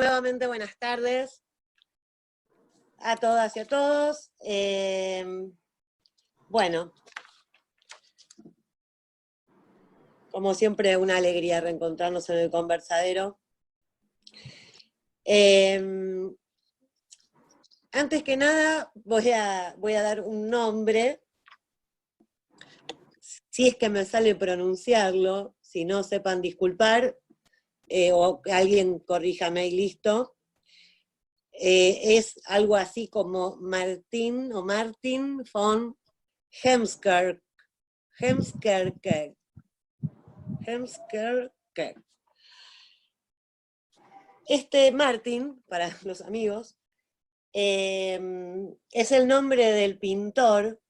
Nuevamente buenas tardes a todas y a todos. Bueno, como siempre, una alegría reencontrarnos en el conversadero. Antes que nada, voy a dar un nombre, si es que me sale pronunciarlo, si no sepan disculpar, o que alguien corríjame y listo. Es algo así como Martin von Heemskerk. Este Martin, para los amigos, es el nombre del pintor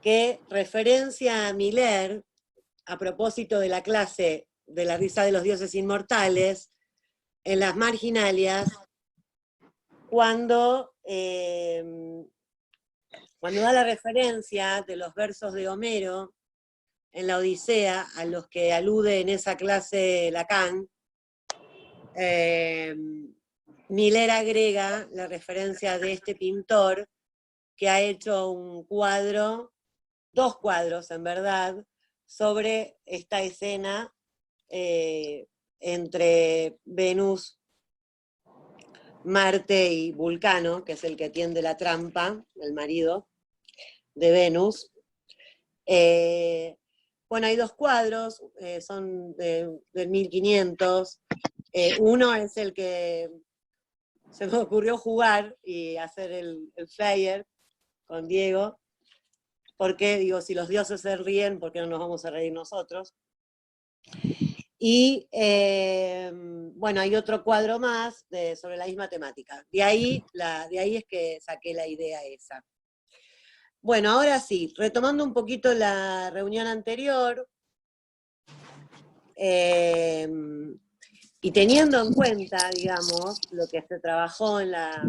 que referencia a Miller a propósito de la clase de la risa de los dioses inmortales en las marginalias, cuando da la referencia de los versos de Homero en la Odisea, a los que alude en esa clase Lacan, Miller agrega la referencia de este pintor que ha hecho un cuadro, 2 cuadros en verdad, sobre esta escena entre Venus, Marte y Vulcano, que es el que tiende la trampa, el marido de Venus. Bueno, hay 2 cuadros, son del 1500. Uno es el que se me ocurrió jugar y hacer el flyer con Diego, porque digo, si los dioses se ríen, ¿por qué no nos vamos a reír nosotros? Y bueno, hay otro cuadro más sobre la misma temática. De ahí es que saqué la idea esa. Bueno, ahora sí, retomando un poquito la reunión anterior, y teniendo en cuenta, digamos, lo que se trabajó en la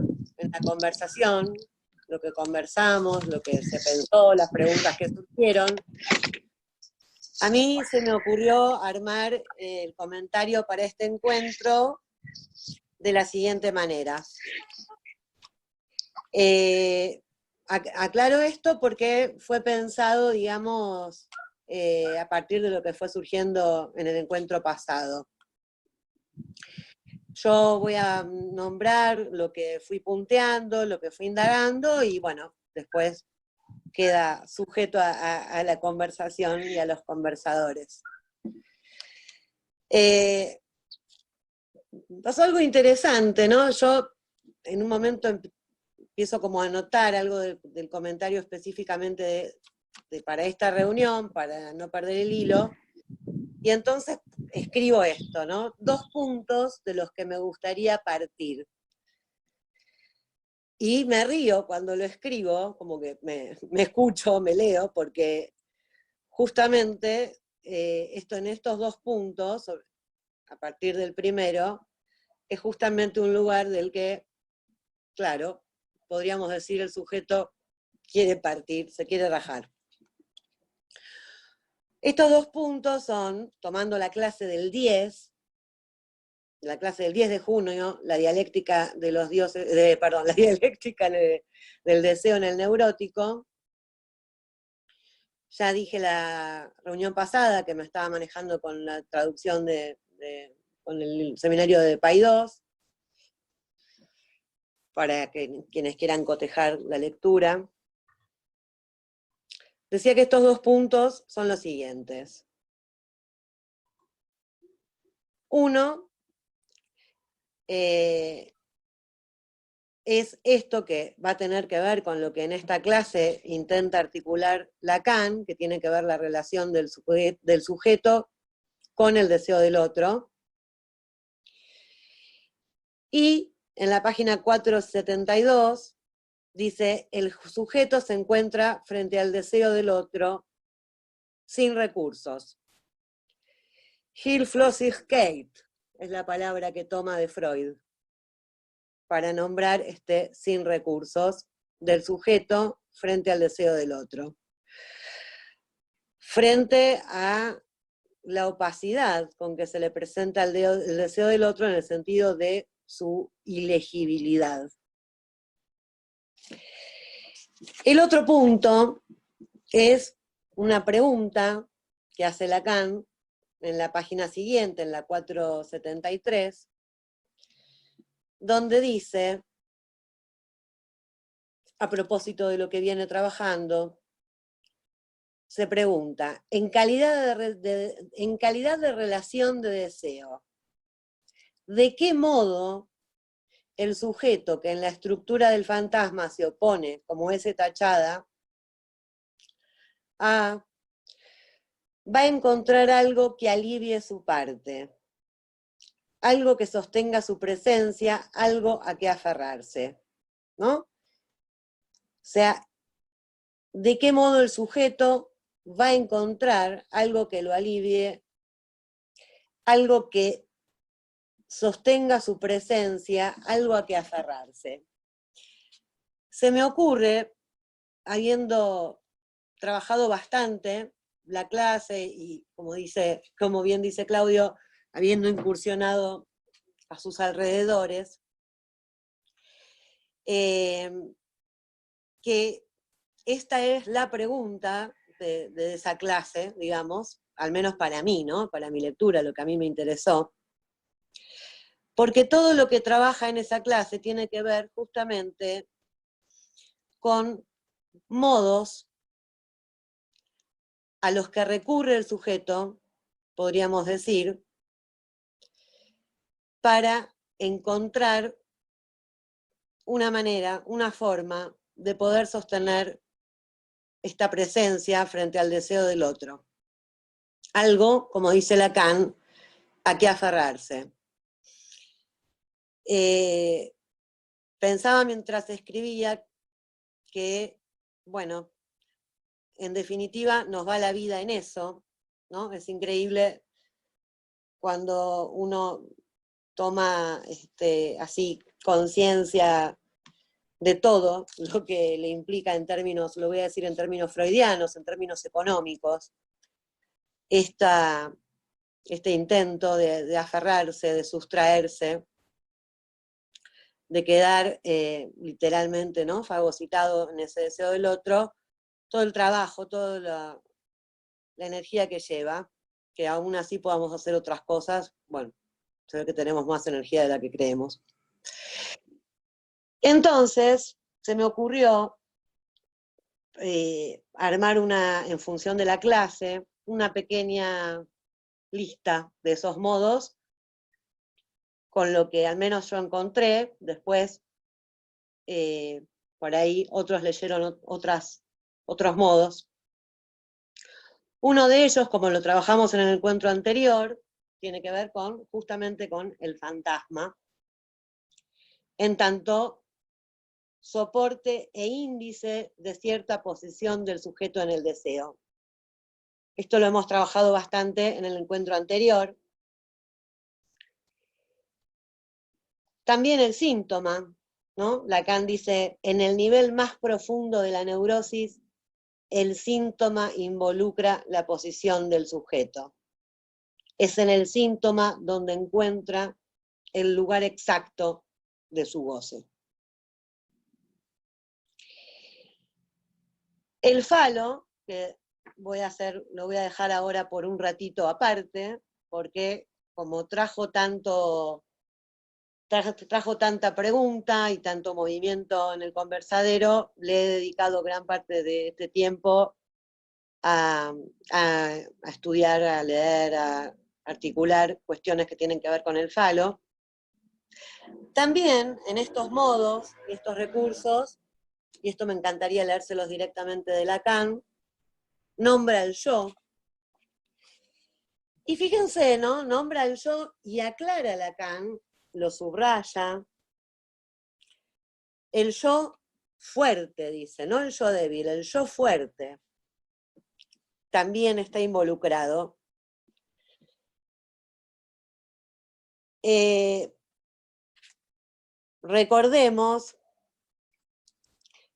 conversación, lo que conversamos, lo que se pensó, las preguntas que surgieron, a mí se me ocurrió armar el comentario para este encuentro de la siguiente manera. Aclaro esto porque fue pensado, digamos, a partir de lo que fue surgiendo en el encuentro pasado. Yo voy a nombrar lo que fui punteando, lo que fui indagando, y bueno, después queda sujeto a la conversación y a los conversadores. Pasó algo interesante, ¿no? Yo en un momento empiezo como a anotar algo del comentario específicamente para esta reunión, para no perder el hilo, y entonces escribo esto, ¿no? 2 puntos de los que me gustaría partir. Y me río cuando lo escribo, como que me escucho, me leo, porque justamente en estos 2 puntos, a partir del primero, es justamente un lugar del que, claro, podríamos decir el sujeto quiere partir, se quiere rajar. Estos 2 puntos son, tomando la clase del 10, la clase del 10 de junio, la dialéctica de los dioses, la dialéctica del deseo en el neurótico. Ya dije la reunión pasada que me estaba manejando con la traducción con el seminario de Paidós, para quienes quieran cotejar la lectura. Decía que estos 2 puntos son los siguientes. Uno, es esto que va a tener que ver con lo que en esta clase intenta articular Lacan, que tiene que ver la relación del sujeto con el deseo del otro. Y en la página 472 dice, el sujeto se encuentra frente al deseo del otro sin recursos. Hilflosigkeit es la palabra que toma de Freud para nombrar sin recursos del sujeto frente al deseo del otro. Frente a la opacidad con que se le presenta el deseo del otro en el sentido de su ilegibilidad. El otro punto es una pregunta que hace Lacan en la página siguiente, en la 473, donde dice, a propósito de lo que viene trabajando, se pregunta, en calidad de relación de deseo, ¿de qué modo el sujeto que en la estructura del fantasma se opone, como S tachada, va a encontrar algo que alivie su parte, algo que sostenga su presencia, algo a que aferrarse, ¿no? O sea, ¿de qué modo el sujeto va a encontrar algo que lo alivie, algo que sostenga su presencia, algo a que aferrarse? Se me ocurre, habiendo trabajado bastante la clase y, como bien dice Claudio, habiendo incursionado a sus alrededores, que esta es la pregunta de esa clase, digamos, al menos para mí, ¿no? Para mi lectura, lo que a mí me interesó, porque todo lo que trabaja en esa clase tiene que ver justamente con modos a los que recurre el sujeto, podríamos decir, para encontrar una manera, una forma de poder sostener esta presencia frente al deseo del otro. Algo, como dice Lacan, a qué aferrarse. Pensaba mientras escribía que, bueno, en definitiva nos va la vida en eso, ¿no? Es increíble cuando uno toma así conciencia de todo lo que le implica en términos, lo voy a decir en términos freudianos, en términos económicos, este intento de aferrarse, de sustraerse, de quedar literalmente, ¿no?, fagocitado en ese deseo del otro, todo el trabajo, toda la energía que lleva, que aún así podamos hacer otras cosas, bueno, se ve que tenemos más energía de la que creemos. Entonces, se me ocurrió armar en función de la clase, una pequeña lista de esos modos, con lo que al menos yo encontré. Después, por ahí otros leyeron otros modos. Uno de ellos, como lo trabajamos en el encuentro anterior, tiene que ver justamente con el fantasma, en tanto soporte e índice de cierta posición del sujeto en el deseo. Esto lo hemos trabajado bastante en el encuentro anterior. También el síntoma, ¿no? Lacan dice, en el nivel más profundo de la neurosis, el síntoma involucra la posición del sujeto. Es en el síntoma donde encuentra el lugar exacto de su goce. El falo, que lo voy a dejar ahora por un ratito aparte, porque como trajo tanta pregunta y tanto movimiento en el conversadero, le he dedicado gran parte de este tiempo a estudiar, a leer, a articular cuestiones que tienen que ver con el falo. También en estos modos y estos recursos, y esto me encantaría leérselos directamente de Lacan, nombra el yo. Y fíjense, ¿no? Nombra el yo y aclara Lacan, lo subraya. El yo fuerte, dice, no el yo débil, el yo fuerte también está involucrado. Recordemos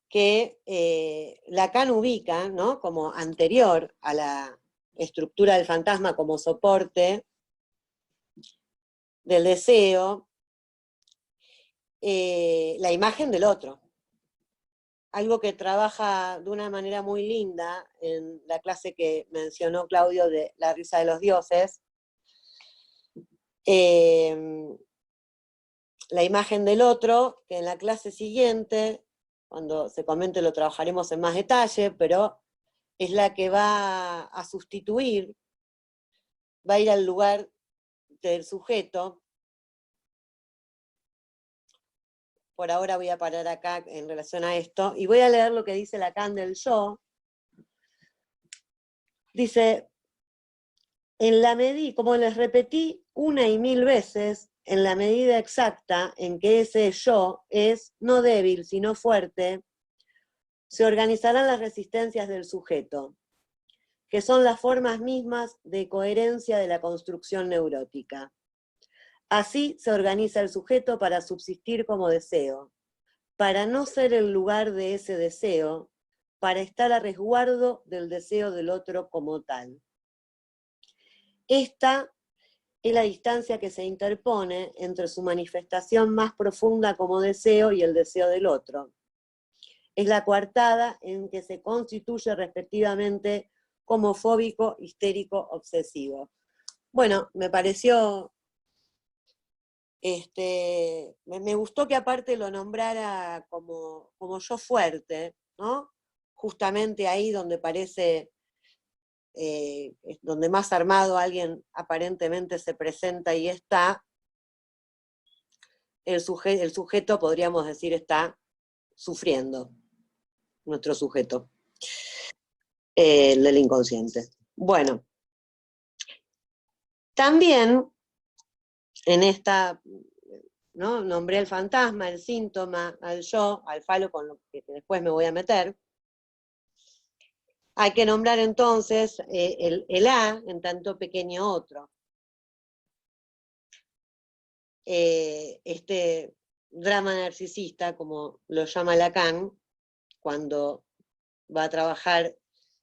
que Lacan ubica, ¿no?, como anterior a estructura del fantasma como soporte del deseo, la imagen del otro. Algo que trabaja de una manera muy linda en la clase que mencionó Claudio de La risa de los dioses, la imagen del otro, que en la clase siguiente, cuando se comente lo trabajaremos en más detalle, pero es la que va a sustituir, va a ir al lugar del sujeto. Por ahora voy a parar acá en relación a esto, y voy a leer lo que dice Lacan del yo. Dice, en la medida, como les repetí una y mil veces, en la medida exacta en que ese yo es no débil, sino fuerte, se organizarán las resistencias del sujeto, que son las formas mismas de coherencia de la construcción neurótica. Así se organiza el sujeto para subsistir como deseo, para no ser el lugar de ese deseo, para estar a resguardo del deseo del otro como tal. Esta es la distancia que se interpone entre su manifestación más profunda como deseo y el deseo del otro. Es la coartada en que se constituye respectivamente como fóbico, histérico, obsesivo. Bueno, me pareció, me gustó que aparte lo nombrara como yo fuerte, ¿no? Justamente ahí donde parece, donde más armado alguien aparentemente se presenta y está, el sujeto, podríamos decir, está sufriendo, nuestro sujeto, el del inconsciente. Bueno, también en esta, ¿no? Nombré el fantasma, el síntoma, al yo, al falo, con lo que después me voy a meter. Hay que nombrar entonces el A en tanto pequeño otro. Este drama narcisista, como lo llama Lacan, cuando va a trabajar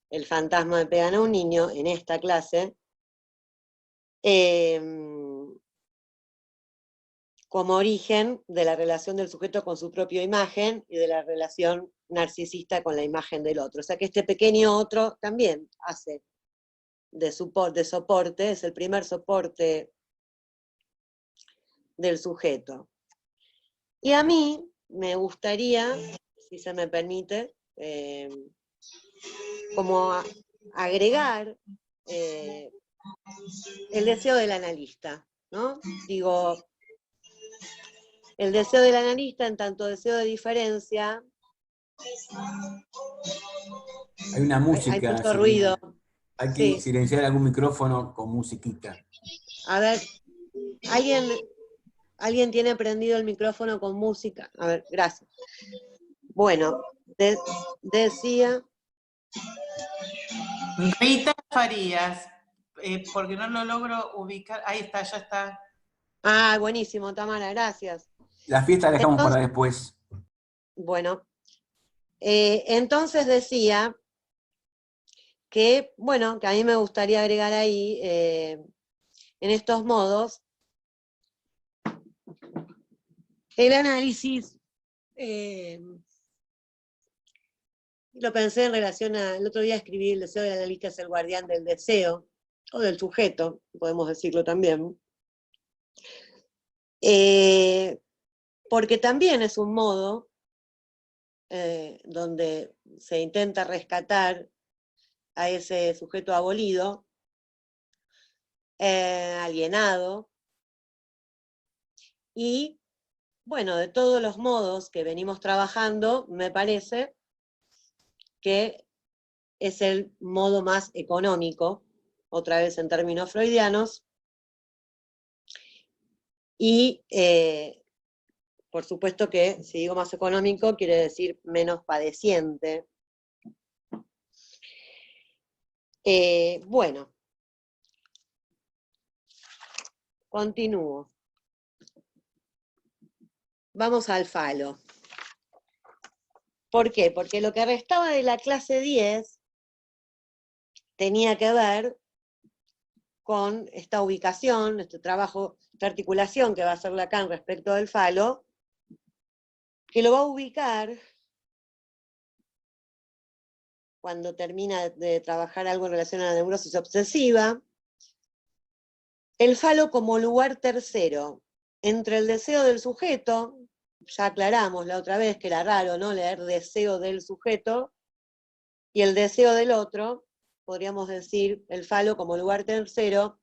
el fantasma de pegan a un niño en esta clase, como origen de la relación del sujeto con su propia imagen y de la relación narcisista con la imagen del otro. O sea que este pequeño otro también hace de soporte, es el primer soporte del sujeto. Y a mí me gustaría, si se me permite, como agregar el deseo del analista, ¿no? Digo, el deseo del analista en tanto deseo de diferencia. Hay una Hay música, mucho ruido. Silvina. Hay que Sí. silenciar algún micrófono con musiquita. A ver, ¿alguien tiene prendido el micrófono con música? A ver, gracias. Bueno, decía... Rita Farías, porque no lo logro ubicar. Ahí está, ya está. Ah, buenísimo, Tamara, gracias. La fiesta la dejamos Entonces, para después. bueno, entonces decía que, bueno, que a mí me gustaría agregar ahí, en estos modos, el análisis, lo pensé en relación el otro día escribí el deseo del analista es el guardián del deseo, o del sujeto, podemos decirlo también, porque también es un modo donde se intenta rescatar a ese sujeto abolido, alienado, y bueno, de todos los modos que venimos trabajando, me parece que es el modo más económico, otra vez en términos freudianos, y por supuesto que si digo más económico quiere decir menos padeciente. Bueno, continúo. Vamos al falo. ¿Por qué? Porque lo que restaba de la clase 10 tenía que ver con esta ubicación, este trabajo, esta articulación que va a hacer Lacan respecto del falo, que lo va a ubicar cuando termina de trabajar algo en relación a la neurosis obsesiva, el falo como lugar tercero, entre el deseo del sujeto, ya aclaramos la otra vez que era raro, ¿no?, leer deseo del sujeto, y el deseo del otro, podríamos decir el falo como lugar tercero,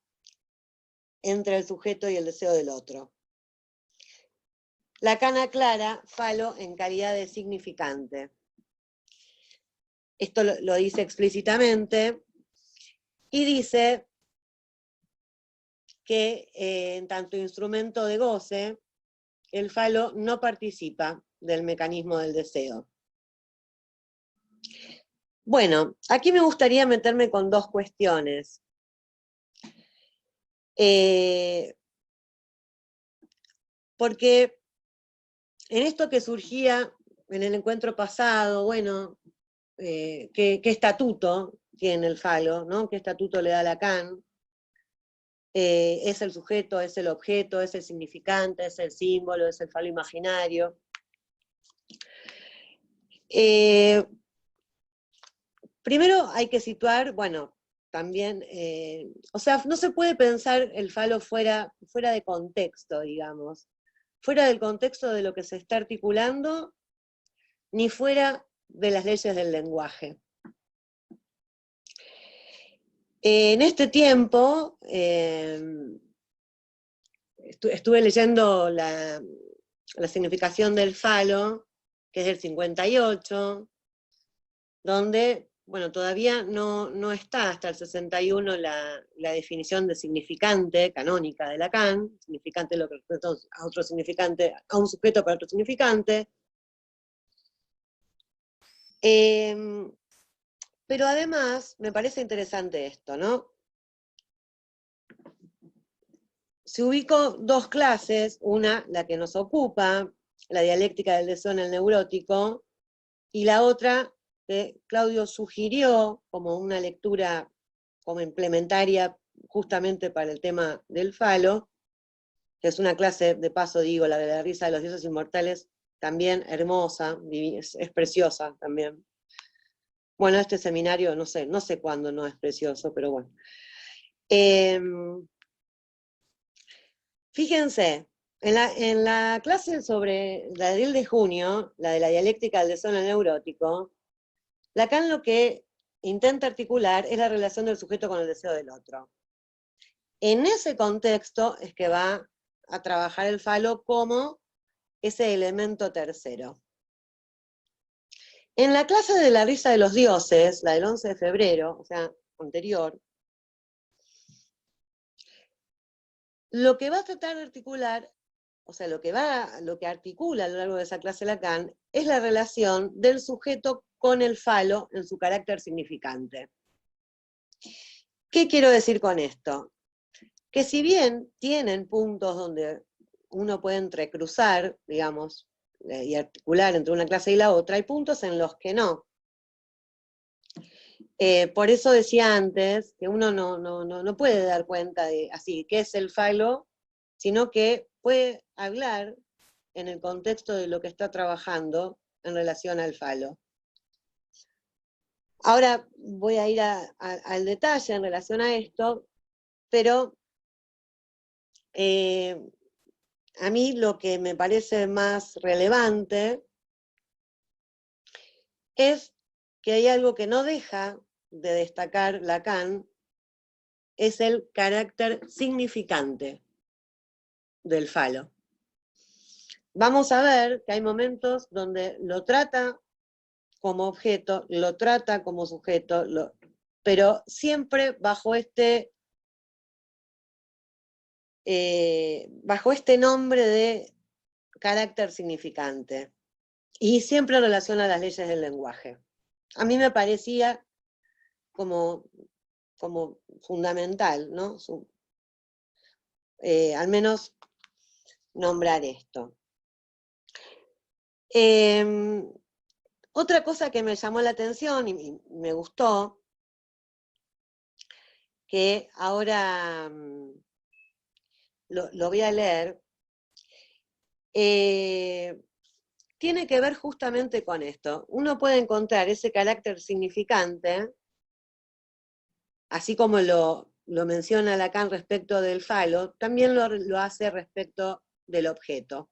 entre el sujeto y el deseo del otro. Lacan aclara falo en calidad de significante. Esto lo dice explícitamente, y dice que en tanto instrumento de goce, el falo no participa del mecanismo del deseo. Bueno, aquí me gustaría meterme con dos cuestiones. Porque en esto que surgía en el encuentro pasado, bueno, ¿qué estatuto tiene el falo, ¿no? ¿Qué estatuto le da Lacan? ¿Es el sujeto, es el objeto, es el significante, es el símbolo, es el falo imaginario? Primero hay que situar, bueno, también, o sea, no se puede pensar el falo fuera de contexto, digamos, fuera del contexto de lo que se está articulando, ni fuera de las leyes del lenguaje. En este tiempo, estuve leyendo la significación del falo, que es del 58, donde, bueno, todavía no está hasta el 61 la definición de significante canónica de Lacan, significante lo que representa a otro significante, a un sujeto para otro significante. Pero además, me parece interesante esto, ¿no? Se ubicó dos clases, una, la que nos ocupa, la dialéctica del deseo en el neurótico, y la otra, que Claudio sugirió como una lectura como implementaria justamente para el tema del falo, que es una clase, de paso digo, la de la risa de los dioses inmortales, también hermosa, es preciosa también. Bueno, este seminario, no sé cuándo no es precioso, pero bueno. Fíjense, en la clase sobre la de 10 de junio, la de la dialéctica del deseo neurótico, Lacan lo que intenta articular es la relación del sujeto con el deseo del otro. En ese contexto es que va a trabajar el falo como ese elemento tercero. En la clase de la risa de los dioses, la del 11 de febrero, o sea, anterior, lo que va a tratar de articular, o sea, lo que articula a lo largo de esa clase Lacan, es la relación del sujeto con el falo en su carácter significante. ¿Qué quiero decir con esto? Que si bien tienen puntos donde uno puede entrecruzar, digamos, y articular entre una clase y la otra, hay puntos en los que no. Por eso decía antes que uno no puede dar cuenta de así, qué es el falo, sino que puede hablar en el contexto de lo que está trabajando en relación al falo. Ahora voy a ir al detalle en relación a esto, pero a mí lo que me parece más relevante es que hay algo que no deja de destacar Lacan, es el carácter significante del falo. Vamos a ver que hay momentos donde lo trata como objeto, lo trata como sujeto, pero siempre bajo este nombre de carácter significante, y siempre en relación a las leyes del lenguaje. A mí me parecía como fundamental, ¿no? Al menos nombrar esto. Otra cosa que me llamó la atención y me gustó, que ahora lo voy a leer, tiene que ver justamente con esto. Uno puede encontrar ese carácter significante, así como lo menciona Lacan respecto del falo, también lo hace respecto del objeto,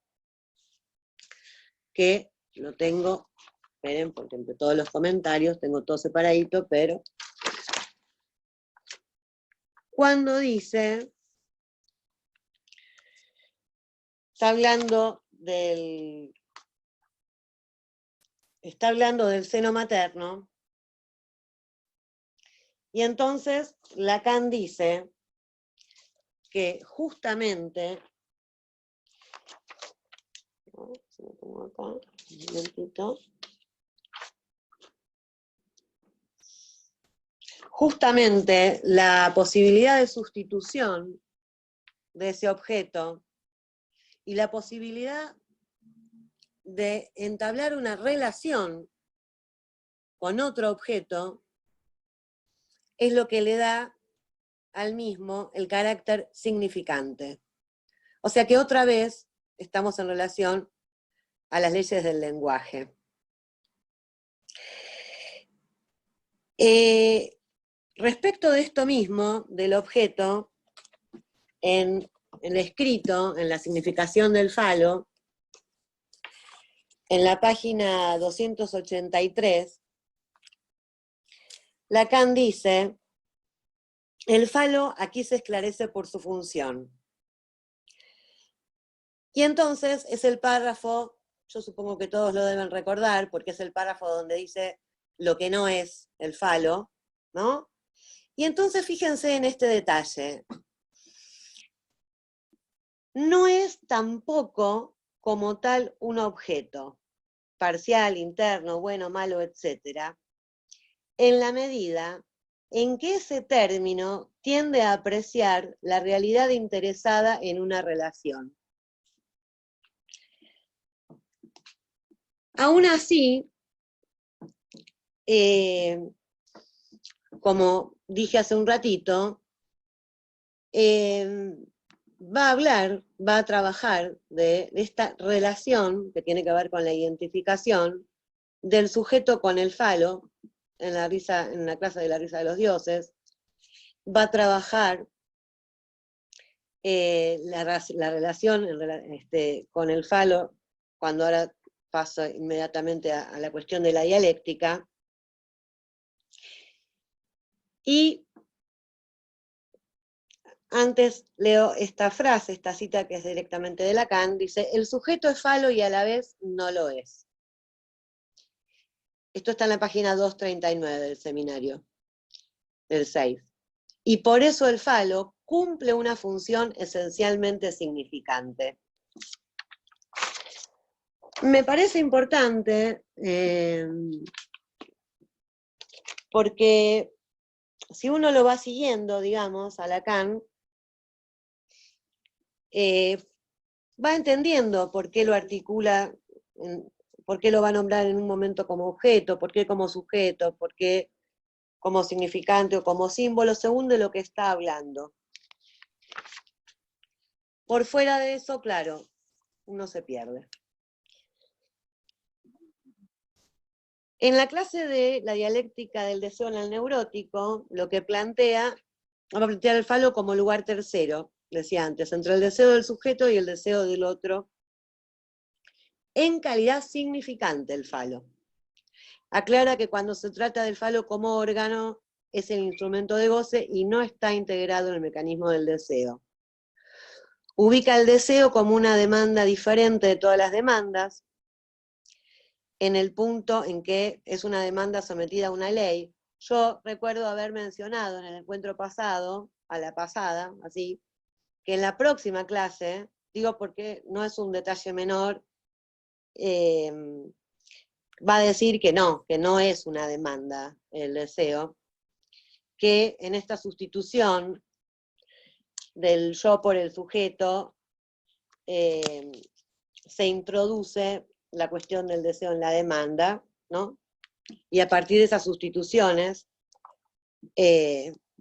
que lo tengo, esperen, porque entre todos los comentarios tengo todo separadito, pero cuando dice, está hablando del seno materno, y entonces Lacan dice que justamente, si lo pongo acá, un momentito, justamente la posibilidad de sustitución de ese objeto y la posibilidad de entablar una relación con otro objeto es lo que le da al mismo el carácter significante. O sea que otra vez estamos en relación a las leyes del lenguaje. Respecto de esto mismo, del objeto, en el escrito, en la significación del falo, en la página 283, Lacan dice, el falo aquí se esclarece por su función. Y entonces es el párrafo, yo supongo que todos lo deben recordar, porque es el párrafo donde dice lo que no es el falo, ¿no? Y entonces fíjense en este detalle. No es tampoco como tal un objeto, parcial, interno, bueno, malo, etc., en la medida en que ese término tiende a apreciar la realidad interesada en una relación. Aún así, como dije hace un ratito, va a trabajar de esta relación que tiene que ver con la identificación del sujeto con el falo, en la clase de la risa de los dioses, va a trabajar la relación con el falo, cuando ahora paso inmediatamente a la cuestión de la dialéctica, y antes leo esta frase, esta cita que es directamente de Lacan, dice, el sujeto es falo y a la vez no lo es. Esto está en la página 239 del seminario, del 6. Y por eso el falo cumple una función esencialmente significante. Me parece importante, porque si uno lo va siguiendo, digamos, a Lacan, va entendiendo por qué lo articula, por qué lo va a nombrar en un momento como objeto, por qué como sujeto, por qué como significante o como símbolo, según de lo que está hablando. Por fuera de eso, claro, uno se pierde. En la clase de la dialéctica del deseo en el neurótico, lo que plantea, va a plantear el falo como lugar tercero, decía antes, entre el deseo del sujeto y el deseo del otro, en calidad significante el falo. Aclara que cuando se trata del falo como órgano, es el instrumento de goce y no está integrado en el mecanismo del deseo. Ubica el deseo como una demanda diferente de todas las demandas, en el punto en que es una demanda sometida a una ley. Yo recuerdo haber mencionado en el encuentro pasado, a la pasada, así, que en la próxima clase, digo porque no es un detalle menor, va a decir que no es una demanda el deseo, que en esta sustitución del yo por el sujeto se introduce la cuestión del deseo en la demanda, ¿no? Y a partir de esas sustituciones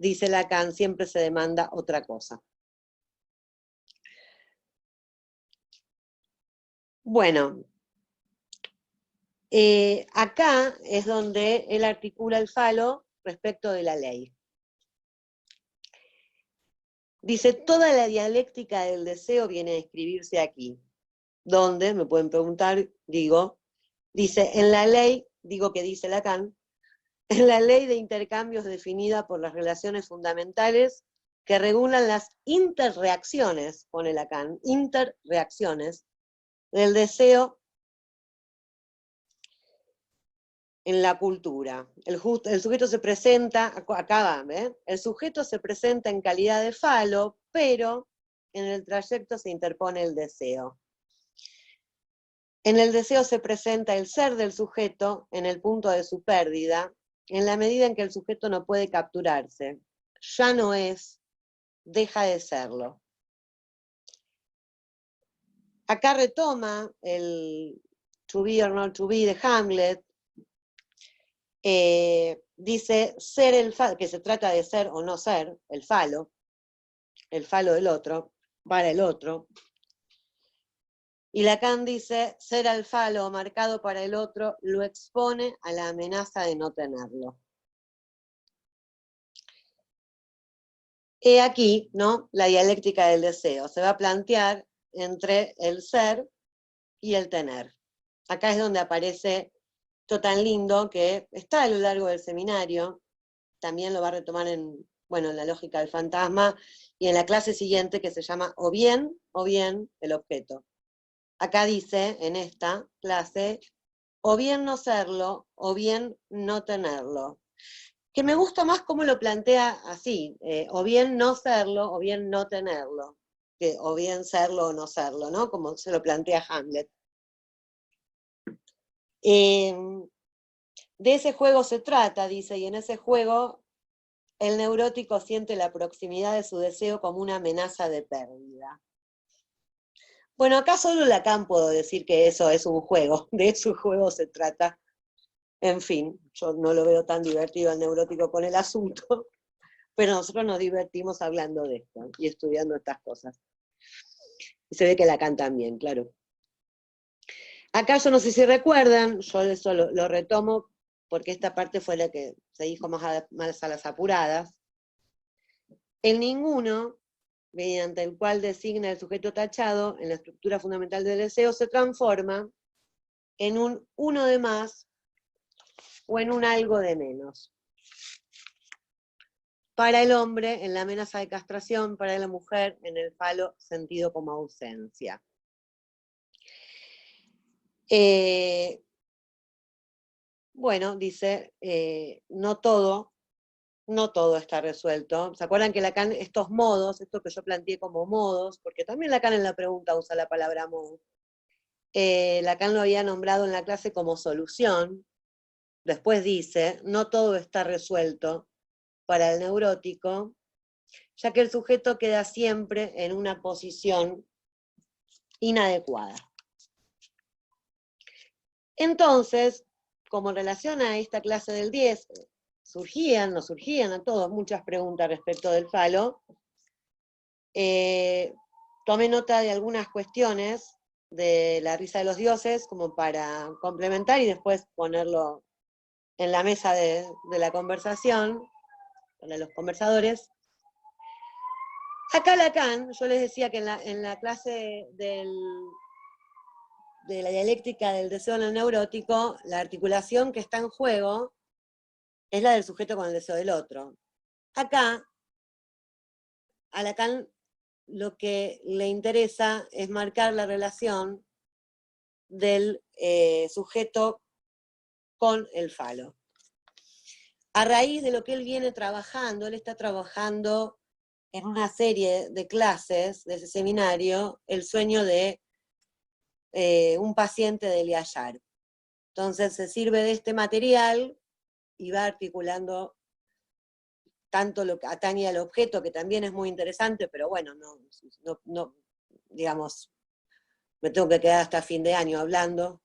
dice Lacan, siempre se demanda otra cosa. Bueno, acá es donde él articula el falo respecto de la ley. Dice, toda la dialéctica del deseo viene a escribirse aquí. ¿Dónde? Me pueden preguntar, digo. Dice, en la ley, digo que dice Lacan, en la ley de intercambios definida por las relaciones fundamentales que regulan las interreacciones, pone Lacan, interreacciones del deseo en la cultura. El sujeto se presenta, acá va, ¿eh? El sujeto se presenta en calidad de falo, pero en el trayecto se interpone el deseo. En el deseo se presenta el ser del sujeto en el punto de su pérdida, en la medida en que el sujeto no puede capturarse. Ya no es, deja de serlo. Acá retoma el to be or not to be de Hamlet. Dice ser el falo, que se trata de ser o no ser, el falo del otro, para el otro. Y Lacan dice, ser al falo marcado para el otro lo expone a la amenaza de no tenerlo. He aquí, ¿no?, la dialéctica del deseo. Se va a plantear entre el ser y el tener. Acá es donde aparece esto tan lindo que está a lo largo del seminario, también lo va a retomar en la lógica del fantasma, y en la clase siguiente que se llama o bien el objeto. Acá dice, en esta clase, o bien no serlo, o bien no tenerlo. Que me gusta más cómo lo plantea así, o bien no serlo, o bien no tenerlo, que o bien serlo o no serlo, ¿no? Como se lo plantea Hamlet. De ese juego se trata, dice, y en ese juego el neurótico siente la proximidad de su deseo como una amenaza de pérdida. Bueno, acá solo Lacan puedo decir que eso es un juego, de ese juego se trata. En fin, yo no lo veo tan divertido al neurótico con el asunto, pero nosotros nos divertimos hablando de esto y estudiando estas cosas. Y se ve que Lacan también, claro. Acá yo no sé si recuerdan, yo eso lo retomo porque esta parte fue la que se dijo más a las apuradas. El ninguno, mediante el cual designa el sujeto tachado en la estructura fundamental del deseo, se transforma en un uno de más o en un algo de menos. Para el hombre, en la amenaza de castración, para la mujer, en el falo sentido como ausencia. Bueno, dice, no todo está resuelto. ¿Se acuerdan que Lacan, estos modos, esto que yo planteé como modos, porque también Lacan en la pregunta usa la palabra modo, Lacan lo había nombrado en la clase como solución, después dice, no todo está resuelto para el neurótico, ya que el sujeto queda siempre en una posición inadecuada. Entonces, como en relación a esta clase del 10, nos surgían a todos muchas preguntas respecto del falo, tomé nota de algunas cuestiones de la risa de los dioses, como para complementar y después ponerlo en la mesa de la conversación, para los conversadores. Acá Lacan, yo les decía que en la clase de la dialéctica del deseo en el neurótico, la articulación que está en juego es la del sujeto con el deseo del otro. Acá, a Lacan lo que le interesa es marcar la relación del sujeto con el falo. A raíz de lo que él viene trabajando, él está trabajando en una serie de clases de ese seminario, el sueño de un paciente de Liayar. Entonces se sirve de este material y va articulando tanto lo que atañe al objeto, que también es muy interesante, pero bueno, no digamos, me tengo que quedar hasta fin de año hablando,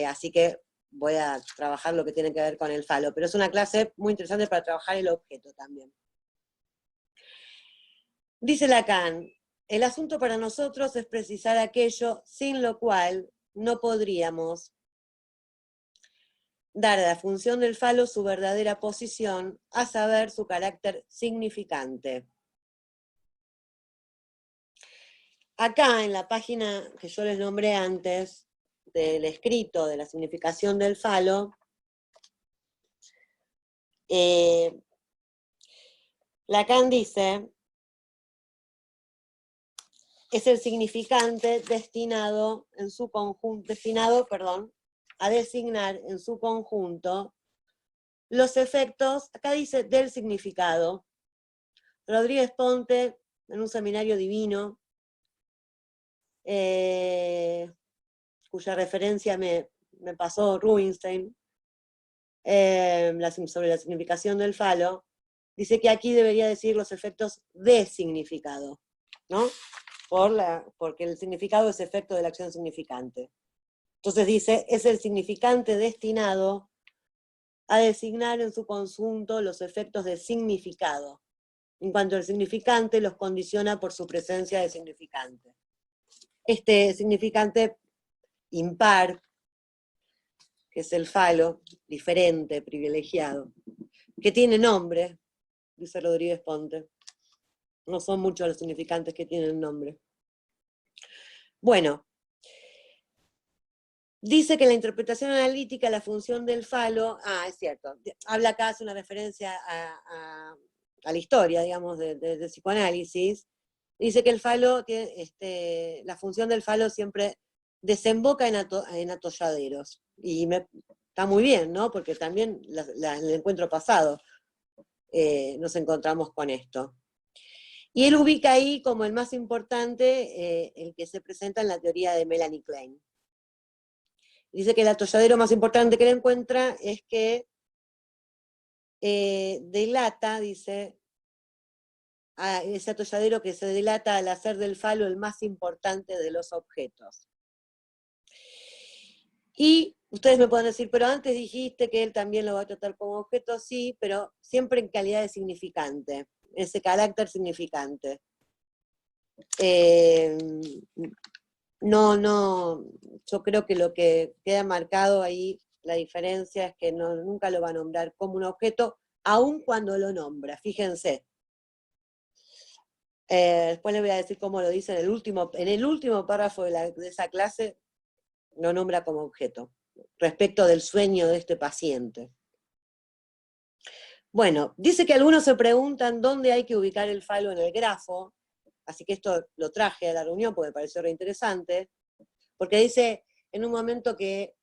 así que voy a trabajar lo que tiene que ver con el falo, pero es una clase muy interesante para trabajar el objeto también. Dice Lacan, el asunto para nosotros es precisar aquello sin lo cual no podríamos dar a la función del falo su verdadera posición, a saber, su carácter significante. Acá, en la página que yo les nombré antes, del escrito de la significación del falo, Lacan dice, es el significante destinado en su conjunto, a designar en su conjunto los efectos, acá dice del significado. Rodríguez Ponte, en un seminario divino, cuya referencia me pasó Rubinstein, sobre la significación del falo, dice que aquí debería decir los efectos de significado, ¿no? Porque el significado es efecto de la acción significante. Entonces dice, es el significante destinado a designar en su conjunto los efectos de significado, en cuanto el significante los condiciona por su presencia de significante. Este significante impar, que es el falo, diferente, privilegiado, que tiene nombre, dice Rodríguez Ponte. No son muchos los significantes que tienen nombre. Bueno, dice que la interpretación analítica, la función del falo, es cierto, habla acá, hace una referencia a la historia, digamos, de psicoanálisis, dice que el falo, la función del falo siempre desemboca en atolladeros, y está muy bien, ¿no? Porque también en el encuentro pasado nos encontramos con esto. Y él ubica ahí como el más importante el que se presenta en la teoría de Melanie Klein. Dice que el atolladero más importante que él encuentra es que delata, dice, ese atolladero que se delata al hacer del falo el más importante de los objetos. Y ustedes me pueden decir, pero antes dijiste que él también lo va a tratar como objeto, sí, pero siempre en calidad de significante, ese carácter significante. Yo creo que lo que queda marcado ahí, la diferencia es que nunca lo va a nombrar como un objeto, aun cuando lo nombra, fíjense. Después les voy a decir cómo lo dice en el último párrafo de esa clase, lo nombra como objeto, respecto del sueño de este paciente. Bueno, dice que algunos se preguntan dónde hay que ubicar el falo en el grafo, así que esto lo traje a la reunión porque me pareció re interesante, porque dice en un momento que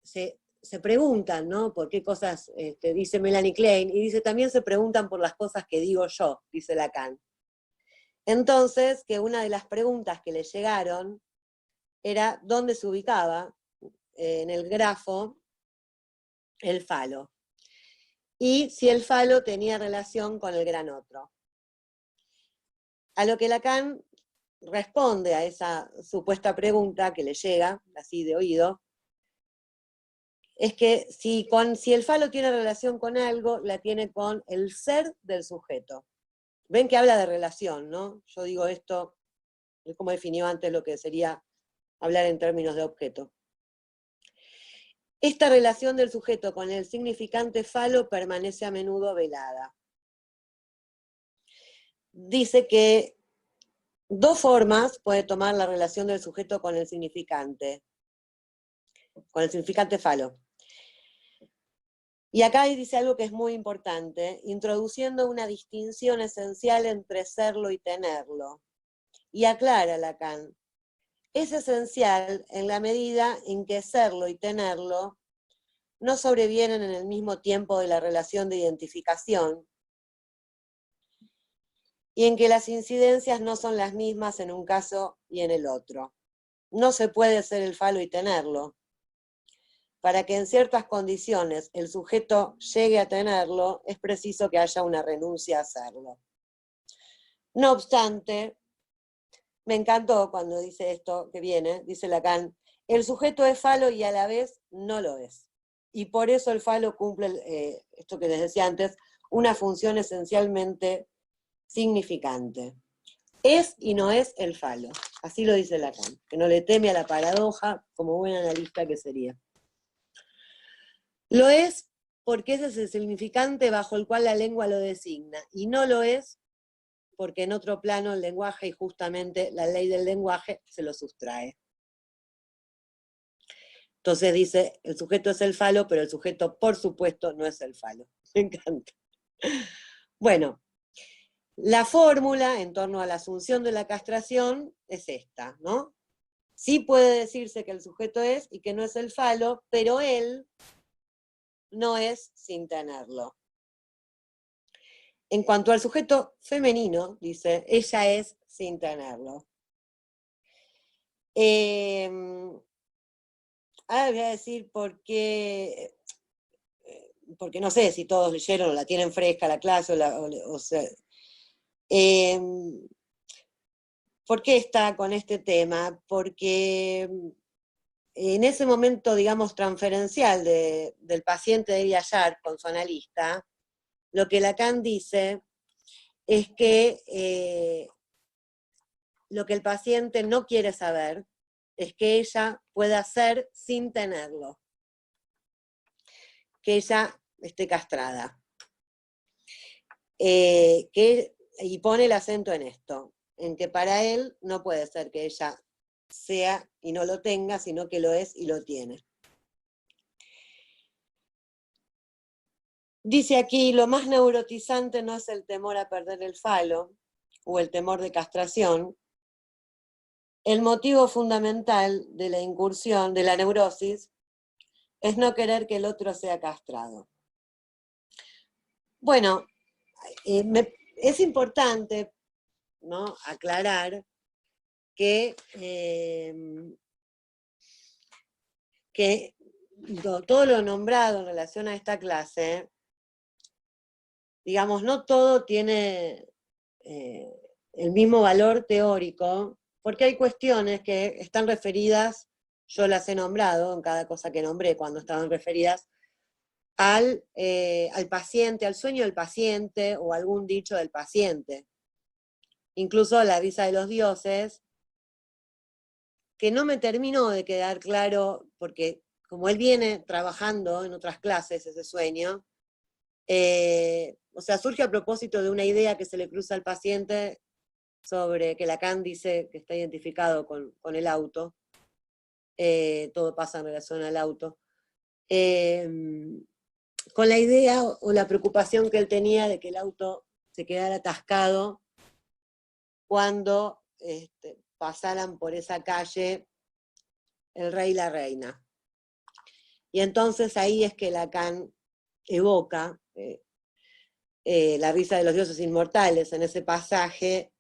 se preguntan, ¿no? Por qué cosas dice Melanie Klein, y dice también se preguntan por las cosas que digo yo, dice Lacan. Entonces, que una de las preguntas que le llegaron era dónde se ubicaba en el grafo el falo, y si el falo tenía relación con el gran otro. A lo que Lacan responde a esa supuesta pregunta que le llega, así de oído, es que si el falo tiene relación con algo, la tiene con el ser del sujeto. Ven que habla de relación, ¿no? Yo digo esto, es como definió antes lo que sería hablar en términos de objeto. Esta relación del sujeto con el significante falo permanece a menudo velada. Dice que dos formas puede tomar la relación del sujeto con el significante falo. Y acá dice algo que es muy importante, introduciendo una distinción esencial entre serlo y tenerlo. Y aclara Lacan, es esencial en la medida en que serlo y tenerlo no sobrevienen en el mismo tiempo de la relación de identificación, y en que las incidencias no son las mismas en un caso y en el otro. No se puede ser el falo y tenerlo. Para que en ciertas condiciones el sujeto llegue a tenerlo, es preciso que haya una renuncia a hacerlo. No obstante, me encantó cuando dice esto que viene, dice Lacan, el sujeto es falo y a la vez no lo es. Y por eso el falo cumple, esto que les decía antes, una función esencialmente significante. Es y no es el falo. Así lo dice Lacan, que no le teme a la paradoja como buen analista que sería. Lo es porque ese es el significante bajo el cual la lengua lo designa, y no lo es porque en otro plano el lenguaje y justamente la ley del lenguaje se lo sustrae. Entonces dice, el sujeto es el falo, pero el sujeto por supuesto no es el falo. Me encanta. Bueno, la fórmula en torno a la asunción de la castración es esta, ¿no? Sí puede decirse que el sujeto es y que no es el falo, pero él no es sin tenerlo. En cuanto al sujeto femenino, dice, ella es sin tenerlo. Ahora voy a decir por qué, porque no sé si todos leyeron o la tienen fresca la clase, o sea, ¿por qué está con este tema? Porque en ese momento, digamos, transferencial del paciente de Viallar con su analista, lo que Lacan dice es que lo que el paciente no quiere saber es que ella pueda hacer sin tenerlo, que ella esté castrada. Y pone el acento en esto, en que para él no puede ser que ella sea y no lo tenga, sino que lo es y lo tiene. Dice aquí, lo más neurotizante no es el temor a perder el falo, o el temor de castración. El motivo fundamental de la incursión, de la neurosis, es no querer que el otro sea castrado. Bueno, es importante, ¿no?, aclarar que todo lo nombrado en relación a esta clase, digamos, no todo tiene el mismo valor teórico, porque hay cuestiones que están referidas, yo las he nombrado en cada cosa que nombré cuando estaban referidas, al paciente, al sueño del paciente o algún dicho del paciente. Incluso la risa de los dioses, que no me terminó de quedar claro, porque como él viene trabajando en otras clases ese sueño, o sea, surge a propósito de una idea que se le cruza al paciente sobre que Lacan dice que está identificado con el auto, todo pasa en relación al auto, con la idea o la preocupación que él tenía de que el auto se quedara atascado cuando pasaran por esa calle el rey y la reina. Y entonces ahí es que Lacan evoca la risa de los dioses inmortales en ese pasaje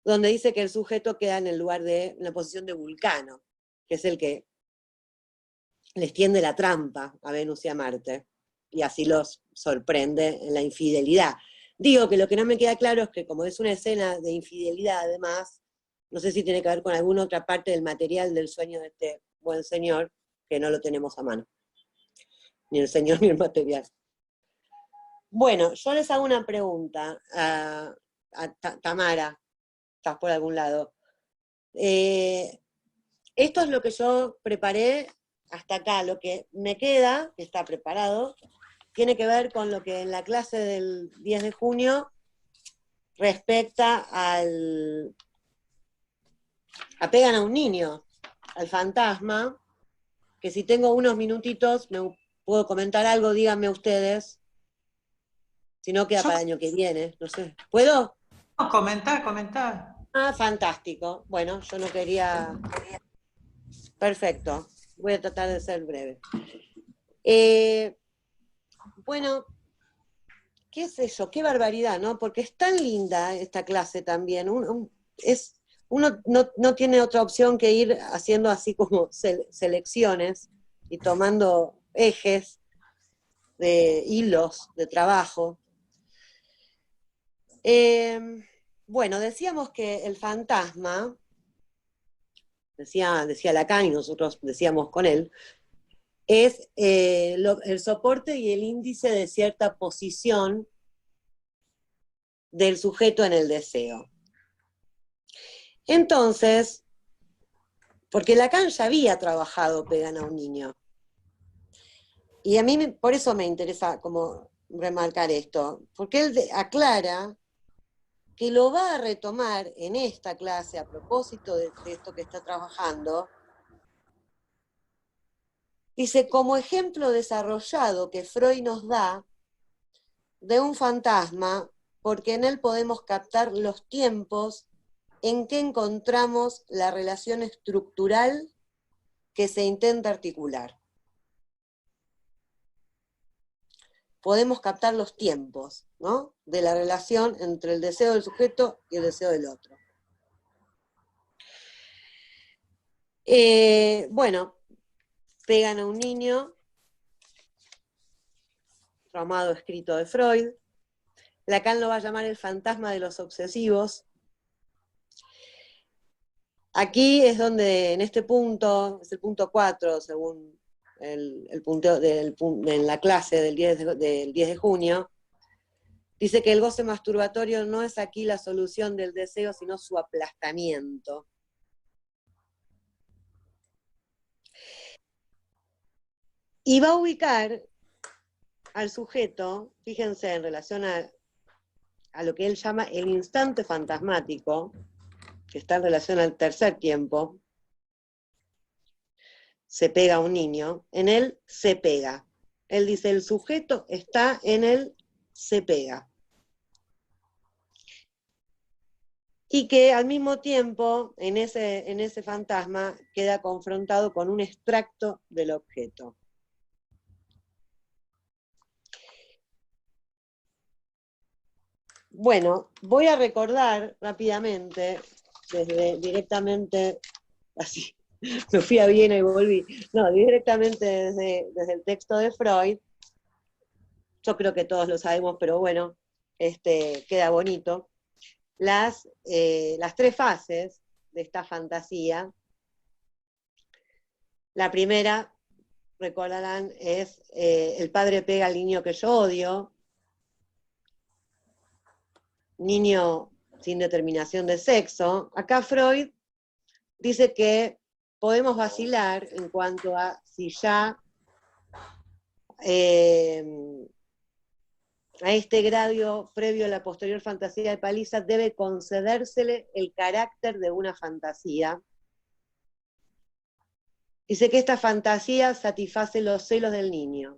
donde dice que el sujeto queda en el lugar en la posición de Vulcano, que es el que les tiende la trampa a Venus y a Marte, y así los sorprende en la infidelidad. Digo que lo que no me queda claro es que como es una escena de infidelidad además, no sé si tiene que ver con alguna otra parte del material del sueño de este buen señor, que no lo tenemos a mano. Ni el señor ni el material. Bueno, yo les hago una pregunta a Tamara, estás por algún lado. Esto es lo que yo preparé hasta acá. Lo que me queda, que está preparado, tiene que ver con lo que en la clase del 10 de junio respecta apegan a un niño, al fantasma, que si tengo unos minutitos, me puedo comentar algo, díganme ustedes, si no queda para el año que viene, no sé. ¿Puedo? No, comentá. Ah, fantástico. Bueno, yo no quería... Perfecto, voy a tratar de ser breve. Bueno, qué sé yo, qué barbaridad, ¿no? Porque es tan linda esta clase también. Uno no tiene otra opción que ir haciendo así como selecciones y tomando ejes de hilos de trabajo. Bueno, decíamos que el fantasma, decía Lacan y nosotros decíamos con él, es el soporte y el índice de cierta posición del sujeto en el deseo. Entonces, porque Lacan ya había trabajado Pegan a un niño, y a mí por eso me interesa como remarcar esto, porque él aclara que lo va a retomar en esta clase a propósito de esto que está trabajando. Dice, como ejemplo desarrollado que Freud nos da de un fantasma, porque en él podemos captar los tiempos en que encontramos la relación estructural que se intenta articular. Podemos captar los tiempos, ¿no?, de la relación entre el deseo del sujeto y el deseo del otro. Bueno, Pegan a un niño, traumado escrito de Freud. Lacan lo va a llamar el fantasma de los obsesivos. Aquí es donde, en este punto, es el punto 4, según el punteo en la clase del 10 de junio, dice que el goce masturbatorio no es aquí la solución del deseo, sino su aplastamiento. Y va a ubicar al sujeto, fíjense, en relación a lo que él llama el instante fantasmático, que está en relación al tercer tiempo. Se pega a un niño, en él se pega. Él dice, el sujeto está en él, se pega. Y que al mismo tiempo, en ese fantasma, queda confrontado con un extracto del objeto. Bueno, voy a recordar rápidamente, directamente, así, me fui a Viena y volví, no, directamente desde el texto de Freud. Yo creo que todos lo sabemos, pero bueno, queda bonito. Las 3 fases de esta fantasía. La primera, recordarán, es el padre pega al niño que yo odio, niño sin determinación de sexo. Acá Freud dice que podemos vacilar en cuanto a si ya a este grado previo a la posterior fantasía de paliza debe concedérsele el carácter de una fantasía. Dice que esta fantasía satisface los celos del niño,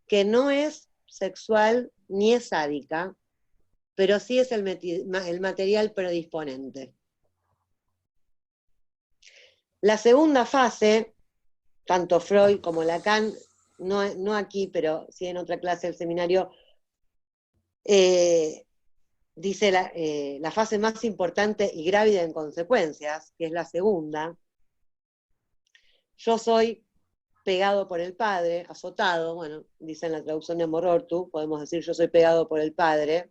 que no es sexual ni es sádica, pero sí es el material predisponente. La segunda fase, tanto Freud como Lacan, no aquí, pero sí en otra clase del seminario, dice la fase más importante y grávida en consecuencias, que es la segunda. Yo soy pegado por el padre, azotado, bueno, dice en la traducción de Morortu, podemos decir yo soy pegado por el padre.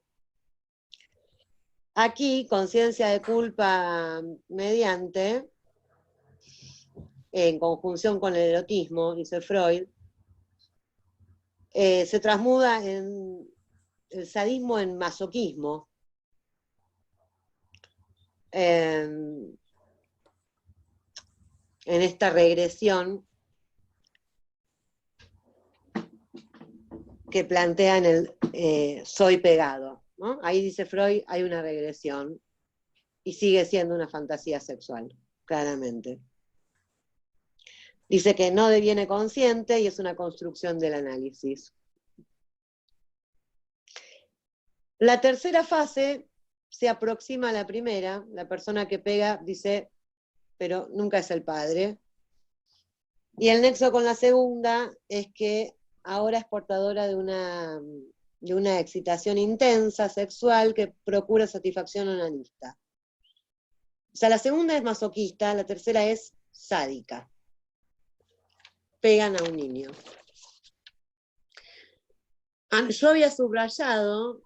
Aquí, conciencia de culpa mediante, en conjunción con el erotismo, dice Freud, se transmuda en el sadismo en masoquismo. En esta regresión que plantea en el soy pegado, ¿no? Ahí dice Freud, hay una regresión y sigue siendo una fantasía sexual, claramente. Dice que no deviene consciente y es una construcción del análisis. La tercera fase se aproxima a la primera. La persona que pega dice, pero nunca es el padre. Y el nexo con la segunda es que ahora es portadora de una excitación intensa, sexual, que procura satisfacción onanista. O sea, la segunda es masoquista, la tercera es sádica. Pegan a un niño. Yo había subrayado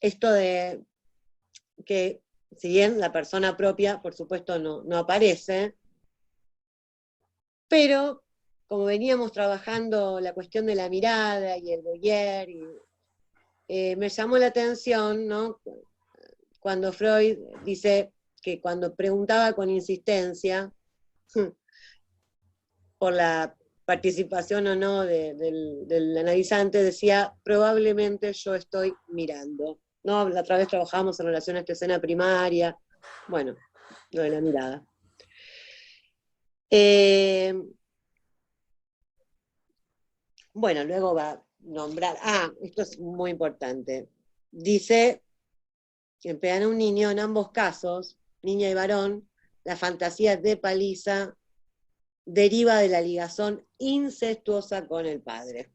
esto de que, si bien la persona propia, por supuesto, no aparece, pero como veníamos trabajando la cuestión de la mirada y el voyeur, me llamó la atención, ¿no? Cuando Freud dice que cuando preguntaba con insistencia por la participación o no del analizante, decía, probablemente yo estoy mirando. ¿No? La otra vez trabajamos en relación a esta escena primaria, bueno, lo de la mirada. Bueno, luego va a nombrar, esto es muy importante, dice que emplean a un niño, en ambos casos, niña y varón, la fantasía de paliza deriva de la ligación incestuosa con el padre.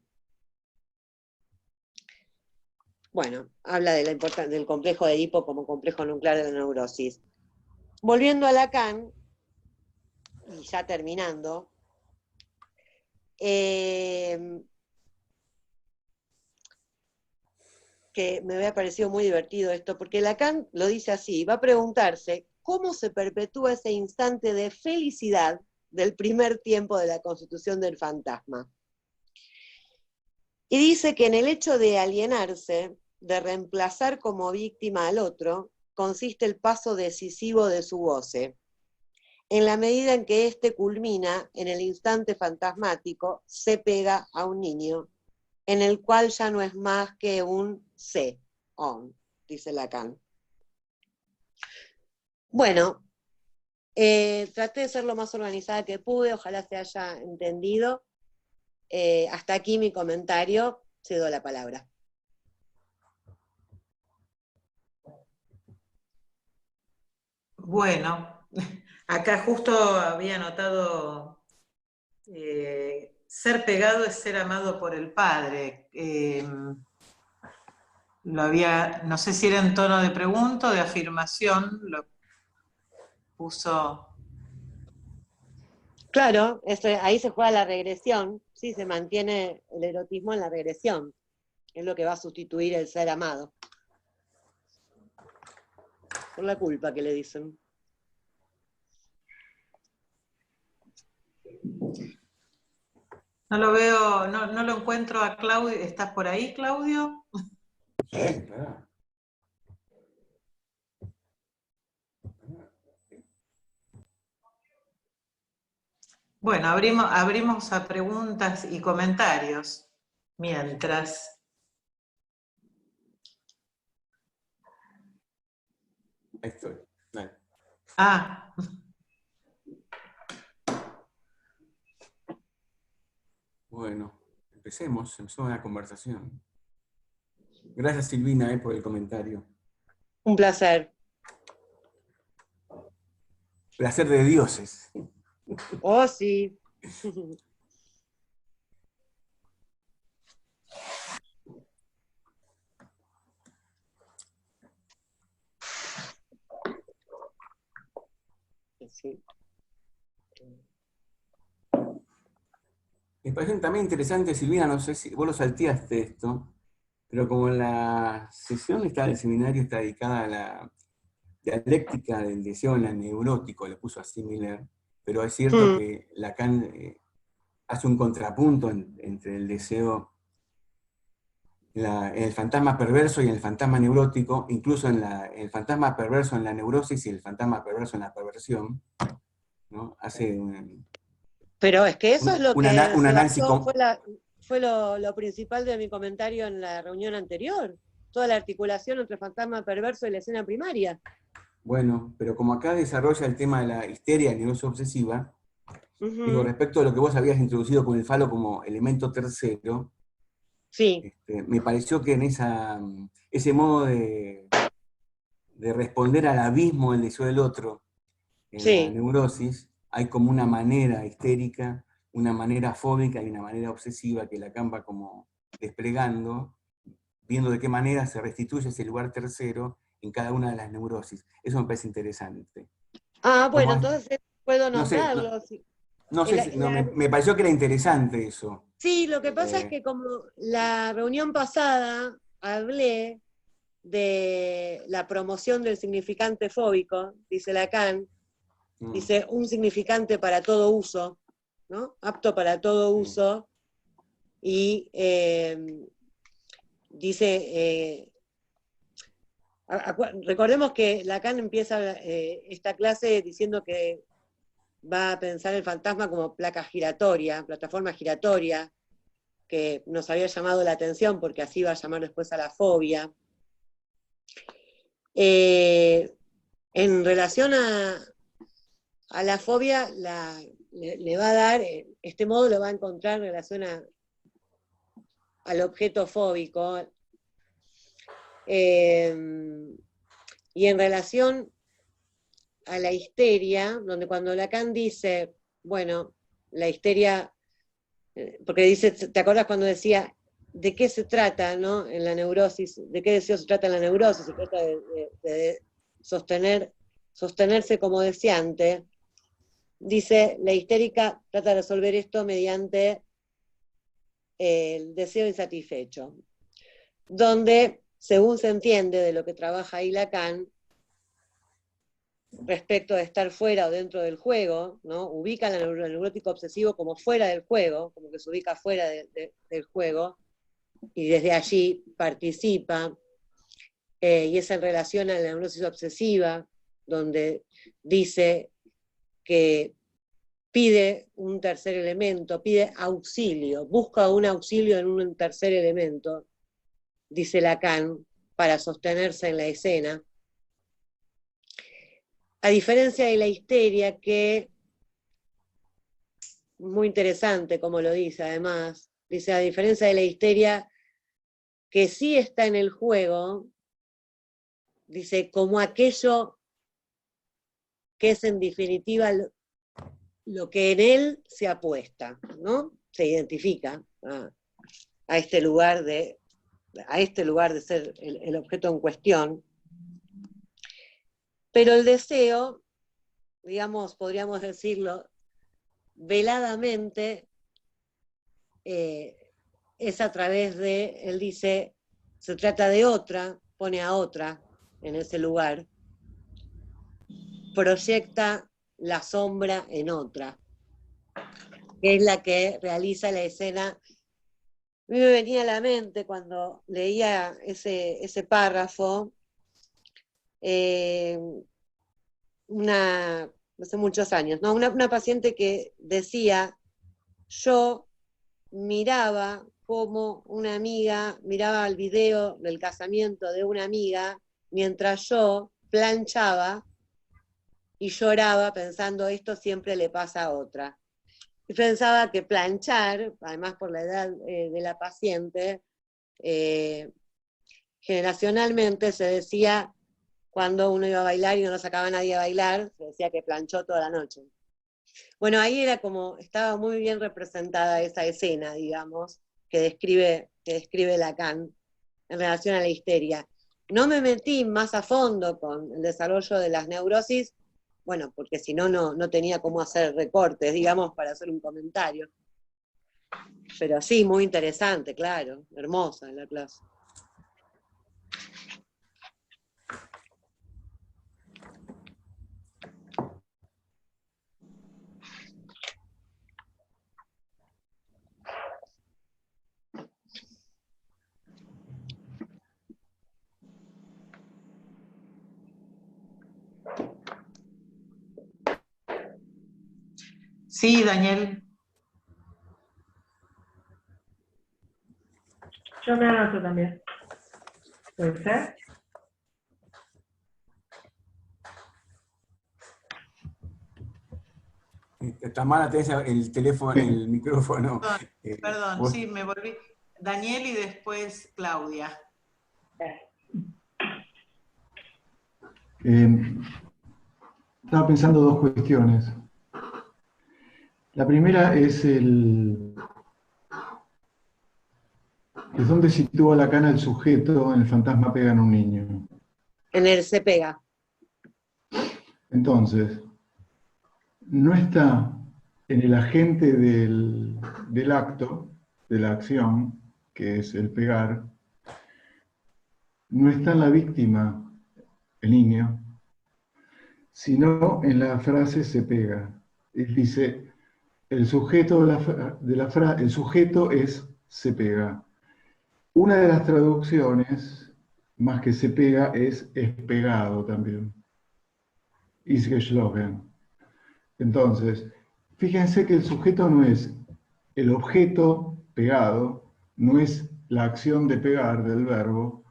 Bueno, habla de la importancia del complejo de Edipo como complejo nuclear de la neurosis. Volviendo a Lacan, y ya terminando, que me había parecido muy divertido esto, porque Lacan lo dice así, va a preguntarse cómo se perpetúa ese instante de felicidad del primer tiempo de la constitución del fantasma. Y dice que en el hecho de alienarse, de reemplazar como víctima al otro, consiste el paso decisivo de su goce. En la medida en que éste culmina en el instante fantasmático, se pega a un niño, en el cual ya no es más que un se, on, dice Lacan. Bueno, traté de ser lo más organizada que pude, ojalá se haya entendido. Hasta aquí mi comentario, cedo la palabra. Bueno, acá justo había anotado, ser pegado es ser amado por el Padre. No sé si era en tono de pregunta o de afirmación, lo puso. Claro, ahí se juega la regresión, sí, se mantiene el erotismo en la regresión, es lo que va a sustituir el ser amado. Por la culpa que le dicen. No lo veo, no lo encuentro a Claudio. ¿Estás por ahí, Claudio? Sí, claro. Bueno, abrimos a preguntas y comentarios mientras. Ahí estoy. Dale. Bueno, empecemos la conversación. Gracias, Silvina, por el comentario. Un placer. Placer de dioses. Oh, sí. Sí. Me parece también interesante, Silvina, no sé si vos lo salteaste esto, pero como la sesión del seminario está dedicada a la dialéctica del deseo en la neurótico, le puso así Miller, pero es cierto que Lacan hace un contrapunto entre el deseo, en el fantasma perverso y en el fantasma neurótico, incluso en el fantasma perverso en la neurosis y el fantasma perverso en la perversión, ¿no? Hace Pero es que eso es lo que un se análisis basó, fue lo principal de mi comentario en la reunión anterior. Toda la articulación entre fantasma perverso y la escena primaria. Bueno, pero como acá desarrolla el tema de la histeria y neurosis obsesiva, digo, respecto a lo que vos habías introducido con el falo como elemento tercero, sí. Me pareció que en ese modo de responder al abismo del deseo del otro, en la neurosis, hay como una manera histérica, una manera fóbica y una manera obsesiva que Lacan va como desplegando, viendo de qué manera se restituye ese lugar tercero en cada una de las neurosis. Eso me parece interesante. Bueno, entonces puedo nombrarlo. No sé, me pareció que era interesante eso. Sí, lo que pasa es que como la reunión pasada hablé de la promoción del significante fóbico, dice Lacan, dice un significante para todo uso, ¿no? Apto para todo uso, y dice, recordemos que Lacan empieza esta clase diciendo que va a pensar el fantasma como placa giratoria, plataforma giratoria, que nos había llamado la atención porque así va a llamar después a la fobia. En relación a la fobia, le va a dar, este modo lo va a encontrar en relación al objeto fóbico. Y en relación a la histeria, donde cuando Lacan dice, bueno, la histeria, porque dice, ¿te acordás cuando decía de qué se trata, ¿no? En la neurosis, de qué deseo se trata en la neurosis? Se trata de sostenerse como deseante. Dice, la histérica trata de resolver esto mediante el deseo insatisfecho, donde, según se entiende de lo que trabaja ahí Lacan, respecto de estar fuera o dentro del juego, ¿no? Ubica al neurótico obsesivo como fuera del juego, como que se ubica fuera del juego, y desde allí participa, y es en relación a la neurosis obsesiva, donde dice que pide un tercer elemento, pide auxilio, busca un auxilio en un tercer elemento, dice Lacan, para sostenerse en la escena. A diferencia de la histeria, que, muy interesante como lo dice además, dice, a diferencia de la histeria, que sí está en el juego, dice, como aquello que es en definitiva lo que en él se apuesta, ¿no? Se identifica a este lugar de ser el objeto en cuestión. Pero el deseo, digamos, podríamos decirlo, veladamente, es a través de, él dice, se trata de otra, pone a otra en ese lugar, proyecta la sombra en otra, que es la que realiza la escena. A mí me venía a la mente cuando leía ese párrafo, hace muchos años, ¿no? Una paciente que decía, yo miraba como una amiga, miraba el video del casamiento de una amiga, mientras yo planchaba y lloraba pensando, esto siempre le pasa a otra. Y pensaba que planchar, además por la edad de la paciente, generacionalmente se decía, cuando uno iba a bailar y no lo sacaba nadie a bailar, se decía que planchó toda la noche. Bueno, ahí era como, estaba muy bien representada esa escena, digamos, que describe Lacan en relación a la histeria. No me metí más a fondo con el desarrollo de las neurosis, bueno, porque si no, no tenía cómo hacer recortes, digamos, para hacer un comentario. Pero sí, muy interesante, claro, hermosa la clase. Sí, Daniel. Yo me anoto también. ¿Puede ser? Tamara, tenés el teléfono, el micrófono. Perdón, sí, me volví. Daniel y después Claudia. Estaba pensando dos cuestiones. La primera es dónde sitúa Lacan al sujeto en El fantasma pega en un niño. En él se pega. Entonces, no está en el agente del acto, de la acción, que es el pegar, no está en la víctima, el niño, sino en la frase se pega. Él dice, el sujeto el sujeto es se pega. Una de las traducciones, más que se pega, es pegado también. Ist geschlagen. Entonces, fíjense que el sujeto no es el objeto pegado, no es la acción de pegar del verbo,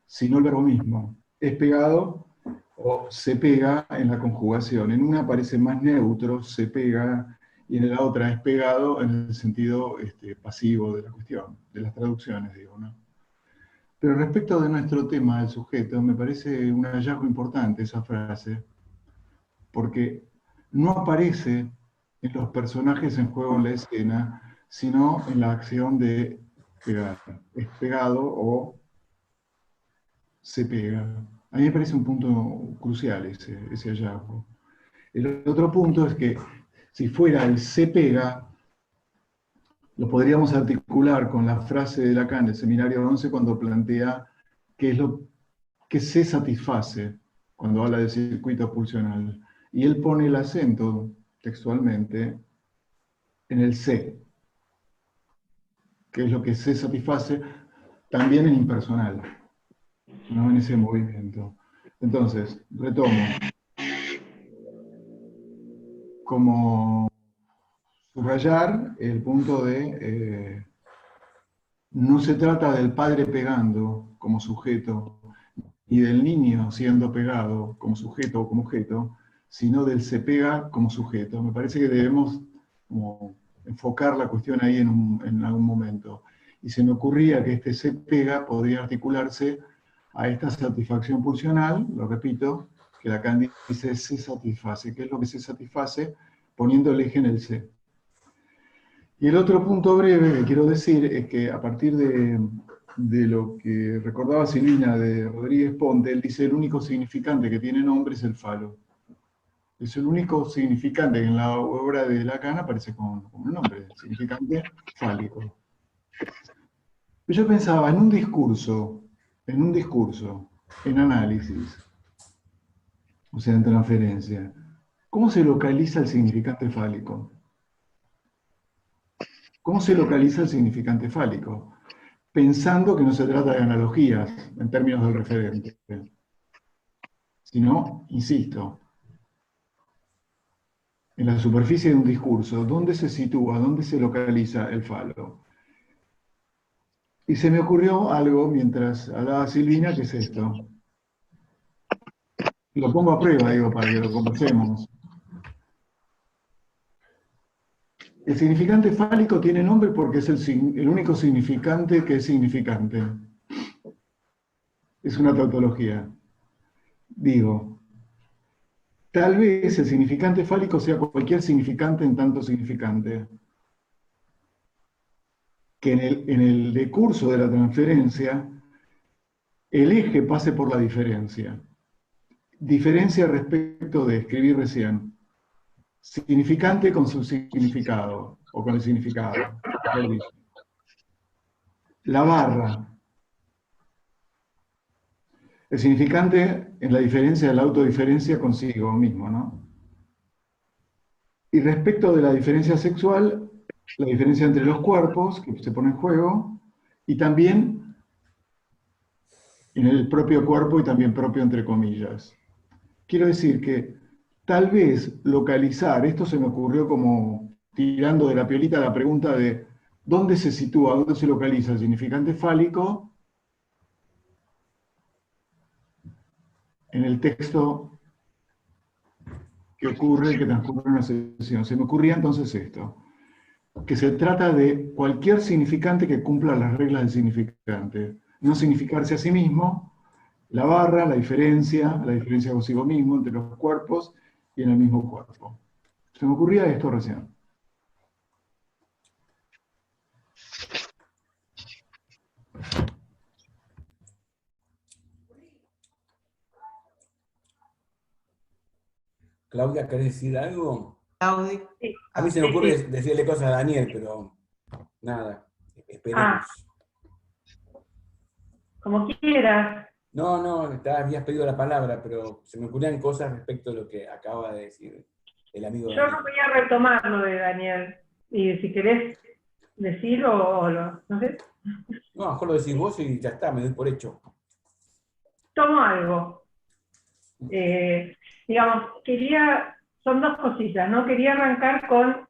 sino el verbo mismo. Es pegado o se pega en la conjugación. En una aparece más neutro, se pega, y en la otra es pegado en el sentido pasivo de la cuestión, de las traducciones, digo, ¿no? Pero respecto de nuestro tema, el sujeto, me parece un hallazgo importante esa frase, porque no aparece en los personajes en juego en la escena, sino en la acción de pegar. Es pegado o se pega. A mí me parece un punto crucial ese hallazgo. El otro punto es que si fuera el se pega, lo podríamos articular con la frase de Lacan del Seminario 11 cuando plantea qué es lo que se satisface cuando habla del circuito pulsional. Y él pone el acento textualmente en el se, que es lo que se satisface también en impersonal, ¿no? En ese movimiento. Entonces, retomo. Como subrayar el punto de no se trata del padre pegando como sujeto y del niño siendo pegado como sujeto o como objeto, sino del se pega como sujeto. Me parece que debemos como enfocar la cuestión ahí en algún momento. Y se me ocurría que este se pega podría articularse a esta satisfacción pulsional, lo repito, que Lacan dice se satisface. ¿Qué es lo que se satisface? Poniendo el eje en el se. Y el otro punto breve que quiero decir es que a partir de lo que recordaba Silvina de Rodríguez Ponte, él dice el único significante que tiene nombre es el falo. Es el único significante que en la obra de Lacan aparece como un nombre, significante fálico. Yo pensaba en un discurso, en análisis, o sea, en transferencia, ¿cómo se localiza el significante fálico? ¿Cómo se localiza el significante fálico? Pensando que no se trata de analogías en términos del referente, sino, insisto, en la superficie de un discurso, ¿dónde se sitúa, dónde se localiza el falo? Y se me ocurrió algo mientras hablaba Silvina, que es esto. Lo pongo a prueba, digo, para que lo conversemos. El significante fálico tiene nombre porque es el único significante que es significante. Es una tautología. Digo, tal vez el significante fálico sea cualquier significante en tanto significante. Que en el decurso de la transferencia, el eje pase por la diferencia. Diferencia respecto de escribir recién. Significante con su significado, o con el significado. La barra. El significante en la diferencia de la autodiferencia consigo mismo, ¿no? Y respecto de la diferencia sexual, la diferencia entre los cuerpos, que se pone en juego, y también en el propio cuerpo y también propio entre comillas. Quiero decir que tal vez localizar, esto se me ocurrió como tirando de la piolita la pregunta de ¿dónde se sitúa, dónde se localiza el significante fálico en el texto que transcurre en una sesión? Se me ocurría entonces esto, que se trata de cualquier significante que cumpla las reglas del significante. No significarse a sí mismo, la barra, la diferencia consigo mismo, entre los cuerpos y en el mismo cuerpo. Se me ocurría esto recién. Claudia, ¿querés decir algo? Claudia. A mí se me ocurre decirle cosas a Daniel, pero nada, esperemos. Como quieras. No, habías pedido la palabra, pero se me ocurrían cosas respecto a lo que acaba de decir el amigo Yo Daniel. no voy a retomar lo de Daniel. Y si querés decir no sé, No, a lo mejor lo decís vos y ya está, me doy por hecho. tomo algo. Digamos, son dos cositas, ¿no? Quería arrancar con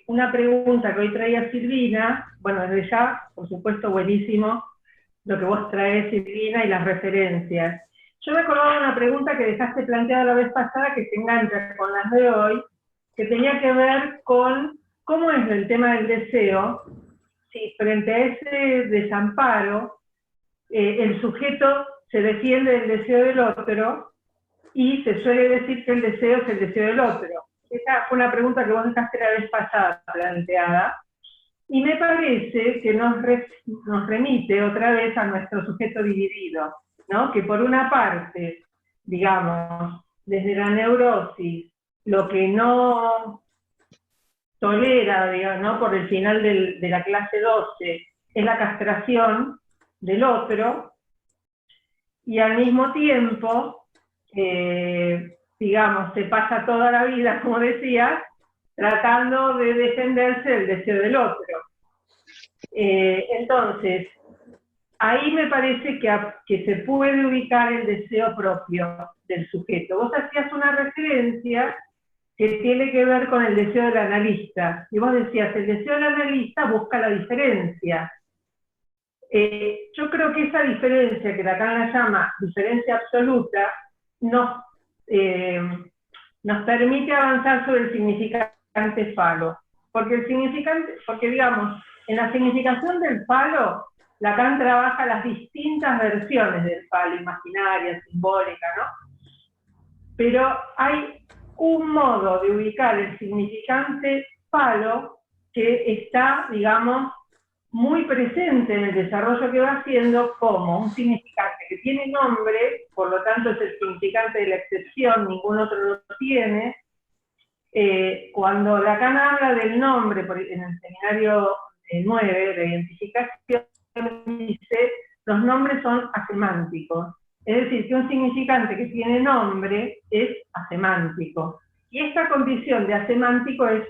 una pregunta que hoy traía Silvina. Bueno, desde ya, por supuesto, buenísimo lo que vos traes, Silvina, y las referencias. Yo me acordaba de una pregunta que dejaste planteada la vez pasada, que se engancha con las de hoy, que tenía que ver con cómo es el tema del deseo, si frente a ese desamparo, el sujeto se defiende del deseo del otro, y se suele decir que el deseo es el deseo del otro. Esa fue una pregunta que vos dejaste la vez pasada planteada, y me parece que nos remite otra vez a nuestro sujeto dividido, ¿no? Que por una parte, digamos, desde la neurosis, lo que no tolera, digamos, ¿no? Por el final de la clase 12, es la castración del otro, y al mismo tiempo, digamos, se pasa toda la vida, como decía, tratando de defenderse del deseo del otro. Entonces, ahí me parece que se puede ubicar el deseo propio del sujeto. Vos hacías una referencia que tiene que ver con el deseo del analista, y vos decías, el deseo del analista busca la diferencia. Yo creo que esa diferencia, que Lacan la llama diferencia absoluta, nos permite avanzar sobre el significante falo. Porque digamos, en la significación del falo, Lacan trabaja las distintas versiones del falo, imaginaria, simbólica, ¿no? Pero hay un modo de ubicar el significante falo que está, digamos, muy presente en el desarrollo que va haciendo como un significante que tiene nombre, por lo tanto es el significante de la excepción, ningún otro lo tiene. Cuando Lacan habla del nombre, en el seminario 9, de identificación, dice, los nombres son asemánticos. Es decir, que un significante que tiene nombre es asemántico. Y esta condición de asemántico es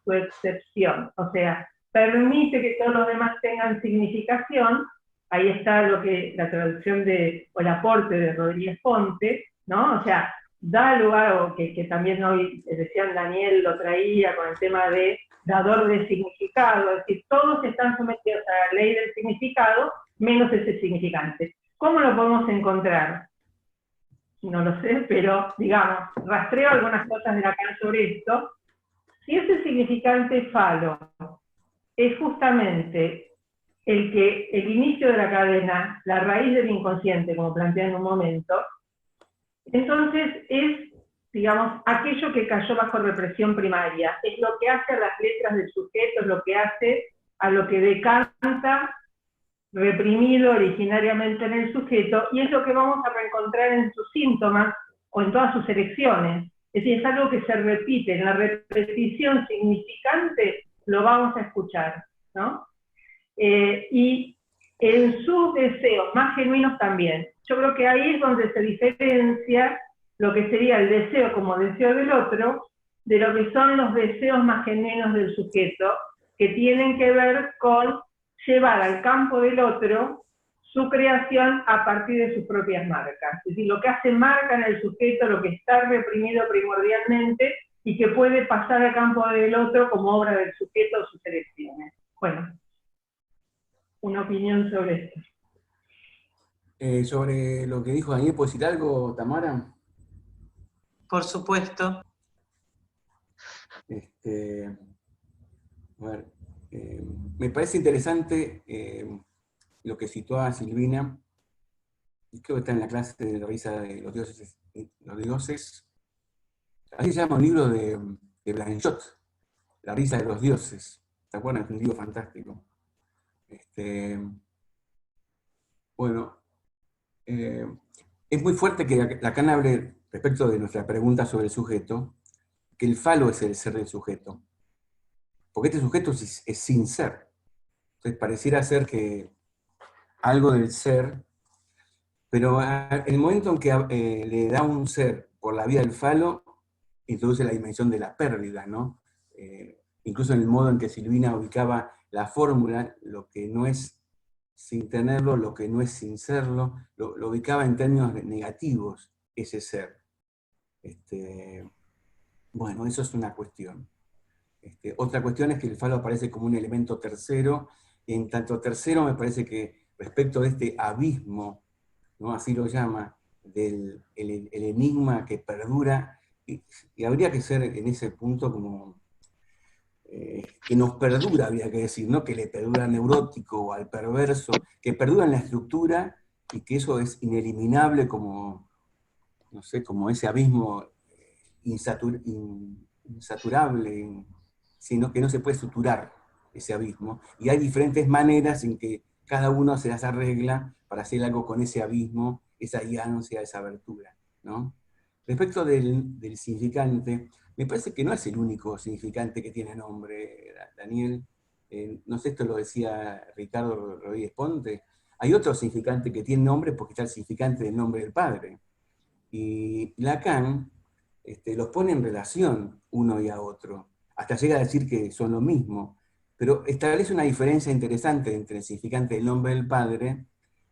su excepción, o sea, permite que todos los demás tengan significación. Ahí está la traducción o el aporte de Rodríguez Ponte, ¿no? O sea, da lugar, o que también hoy decían Daniel lo traía con el tema de dador de significado, es decir, todos están sometidos a la ley del significado, menos ese significante. ¿Cómo lo podemos encontrar? No lo sé, pero, digamos, rastreo algunas cosas de Lacan sobre esto. Si ese significante falo es justamente el inicio de la cadena, la raíz del inconsciente, como plantea en un momento, entonces es, digamos, aquello que cayó bajo represión primaria, es lo que hace a las letras del sujeto, es lo que hace a lo que decanta reprimido originariamente en el sujeto, y es lo que vamos a reencontrar en sus síntomas o en todas sus elecciones. Es decir, es algo que se repite, en la repetición significante lo vamos a escuchar, ¿no? Y en sus deseos más genuinos también. Yo creo que ahí es donde se diferencia lo que sería el deseo como deseo del otro, de lo que son los deseos más genuinos del sujeto, que tienen que ver con llevar al campo del otro su creación a partir de sus propias marcas. Es decir, lo que hace marca en el sujeto, lo que está reprimido primordialmente y que puede pasar al campo del otro como obra del sujeto o sus elecciones. Bueno, una opinión sobre esto. Sobre lo que dijo Daniel, ¿puedo decir algo, Tamara? Por supuesto. A ver, me parece interesante lo que situaba Silvina, y creo que está en la clase de la risa de los dioses. Así se llama un libro de Blanchot, La risa de los dioses. ¿Se acuerdan? Es un libro fantástico. Bueno, es muy fuerte que Lacan hable respecto de nuestra pregunta sobre el sujeto, que el falo es el ser del sujeto. Porque este sujeto es sin ser. Entonces pareciera ser que algo del ser Pero el momento en que le da un ser por la vía del falo, introduce la dimensión de la pérdida, ¿no? Incluso en el modo en que Silvina ubicaba la fórmula, lo que no es sin tenerlo, lo que no es sin serlo, lo ubicaba en términos negativos, ese ser. Bueno, eso es una cuestión. Otra cuestión es que el falo aparece como un elemento tercero, y en tanto tercero me parece que respecto de este abismo, ¿no? Así lo llama, el enigma que perdura, y habría que ser en ese punto como que nos perdura, habría que decir, ¿no? Que le perdura al neurótico o al perverso, que perdura en la estructura y que eso es ineliminable como, no sé, como ese abismo insaturable, sino que no se puede suturar ese abismo. Y hay diferentes maneras en que cada uno se las arregla para hacer algo con ese abismo, esa ansia, esa abertura, ¿no? Respecto del significante, me parece que no es el único significante que tiene nombre, Daniel. No sé, esto lo decía Ricardo Rodríguez Ponte. Hay otro significante que tiene nombre porque está el significante del nombre del Padre. Y Lacan los pone en relación uno y a otro, hasta llega a decir que son lo mismo, pero establece una diferencia interesante entre el significante del nombre del Padre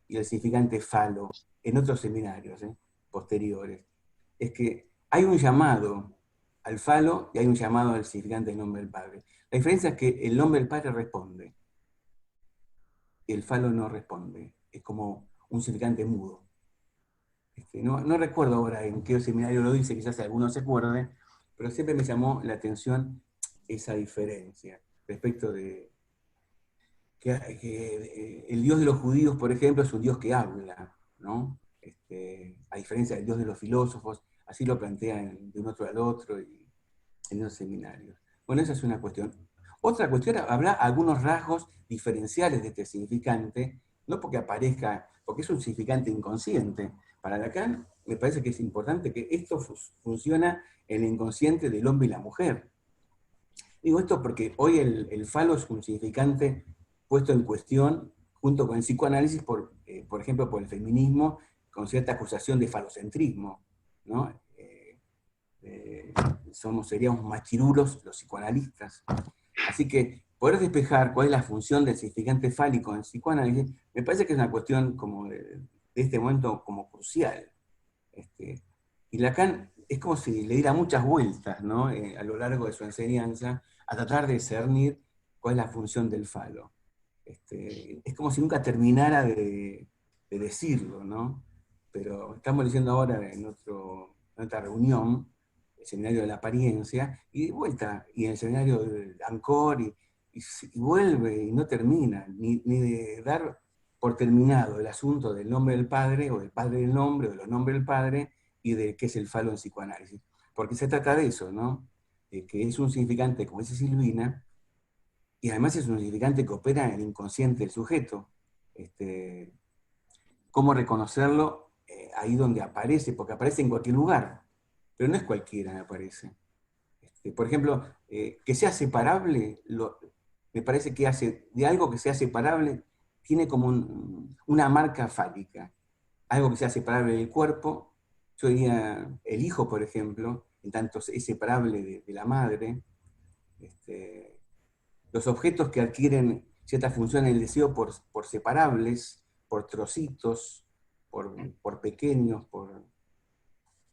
y el significante falo, en otros seminarios posteriores. Es que hay un llamado al falo y hay un llamado al significante del nombre del Padre. La diferencia es que el nombre del Padre responde, y el falo no responde, es como un significante mudo. No recuerdo ahora en qué seminario lo dice, quizás alguno se acuerde, pero siempre me llamó la atención esa diferencia respecto de que el Dios de los judíos, por ejemplo, es un Dios que habla, ¿no? A diferencia del Dios de los filósofos, así lo plantean de un otro al otro y en los seminarios. Bueno, esa es una cuestión. Otra cuestión, habla algunos rasgos diferenciales de este significante, no porque aparezca, porque es un significante inconsciente. Para Lacan me parece que es importante que esto funciona en el inconsciente del hombre y la mujer. Digo esto porque hoy el falo es un significante puesto en cuestión junto con el psicoanálisis, por ejemplo, por el feminismo, con cierta acusación de falocentrismo, ¿no? Seríamos machirulos los psicoanalistas. Así que poder despejar cuál es la función del significante fálico en el psicoanálisis, me parece que es una cuestión como de este momento como crucial. Y Lacan es como si le diera muchas vueltas, ¿no? A lo largo de su enseñanza, a tratar de discernir cuál es la función del falo. Es como si nunca terminara de decirlo, ¿no? Pero estamos diciendo ahora en otra reunión, el seminario de la apariencia, y de vuelta, y en el seminario de Ancor, y vuelve y no termina, ni de dar por terminado el asunto del nombre del Padre, o del Padre del nombre, o de los nombres del Padre, y de qué es el falo en psicoanálisis. Porque se trata de eso, ¿no? Que es un significante, como dice Silvina, y además es un significante que opera en el inconsciente del sujeto. ¿Cómo reconocerlo? Ahí donde aparece, porque aparece en cualquier lugar, pero no es cualquiera que aparece. Por ejemplo, que sea separable, me parece que hace, de algo que sea separable, tiene como una marca fálica. Algo que sea separable del cuerpo, yo diría el hijo, por ejemplo, en tanto es separable de la madre. Los objetos que adquieren cierta función en el deseo por separables, por trocitos, por pequeños,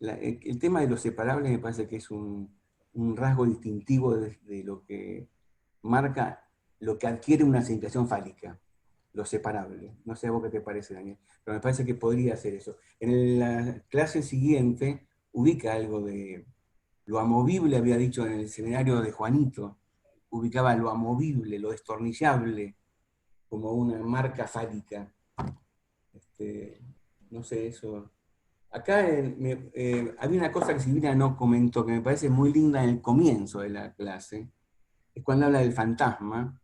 el tema de los separables me parece que es un rasgo distintivo de lo que marca, lo que adquiere una significación fálica, lo separable. No sé a vos qué te parece, Daniel, pero me parece que podría ser eso. En la clase siguiente ubica algo de lo amovible, había dicho en el seminario de Juanito, ubicaba lo amovible, lo destornillable, como una marca fálica. No sé, eso. Acá había una cosa que Silvina no comentó, que me parece muy linda en el comienzo de la clase, es cuando habla del fantasma,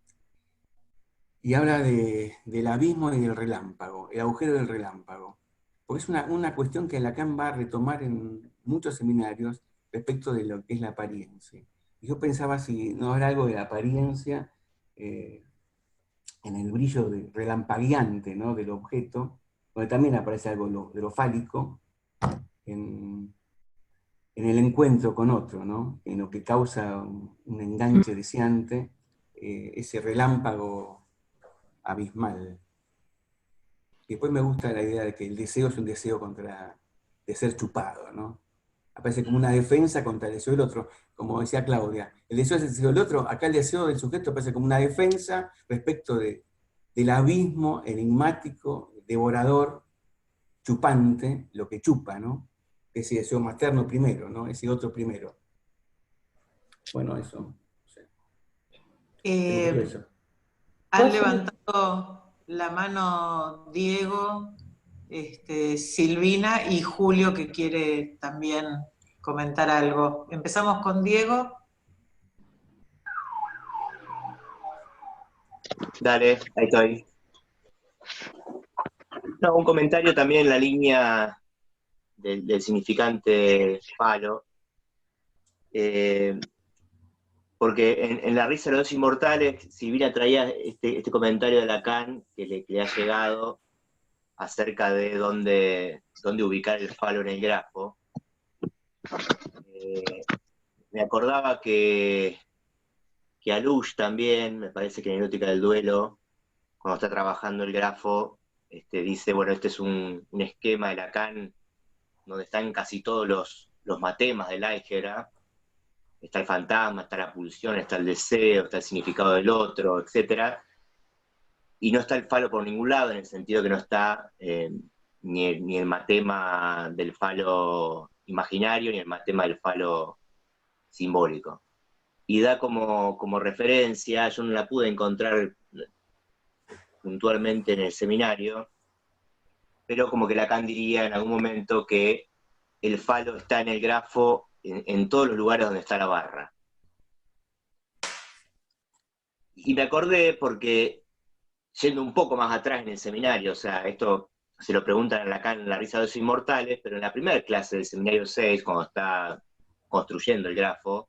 y habla del abismo y del relámpago, el agujero del relámpago. Porque es una cuestión que Lacan va a retomar en muchos seminarios respecto de lo que es la apariencia. Y yo pensaba si no habrá algo de la apariencia en el brillo relampagueante, ¿no? Del objeto, donde también aparece algo de lo fálico, en el encuentro con otro, ¿no? En lo que causa un enganche deseante, ese relámpago abismal. Y después me gusta la idea de que el deseo es un deseo de ser chupado, ¿no? Aparece como una defensa contra el deseo del otro. Como decía Claudia, el deseo es el deseo del otro, acá el deseo del sujeto aparece como una defensa respecto del abismo enigmático, devorador, chupante, lo que chupa, ¿no? Ese deseo materno primero, ¿no? Ese otro primero. Bueno, eso. Sí. Eso. Han levantado la mano Diego, Silvina y Julio, que quiere también comentar algo. Empezamos con Diego. Dale, ahí estoy. No, un comentario también en la línea del significante falo, porque en La risa de los dos inmortales, Silvina traía este comentario de Lacan que le ha llegado acerca de dónde ubicar el falo en el grafo. Me acordaba que Alush también, me parece que en Erótica del Duelo, cuando está trabajando el grafo, dice, bueno, este es un esquema de Lacan donde están casi todos los matemas del álgebra. Está el fantasma, está la pulsión, está el deseo, está el significado del otro, etc. Y no está el falo por ningún lado, en el sentido que no está ni el matema del falo imaginario, ni el matema del falo simbólico. Y da como referencia, yo no la pude encontrar puntualmente en el seminario, pero como que Lacan diría en algún momento que el falo está en el grafo en todos los lugares donde está la barra. Y me acordé porque, yendo un poco más atrás en el seminario, o sea, esto se lo preguntan a Lacan en La risa de los inmortales, pero en la primera clase del seminario 6, cuando está construyendo el grafo,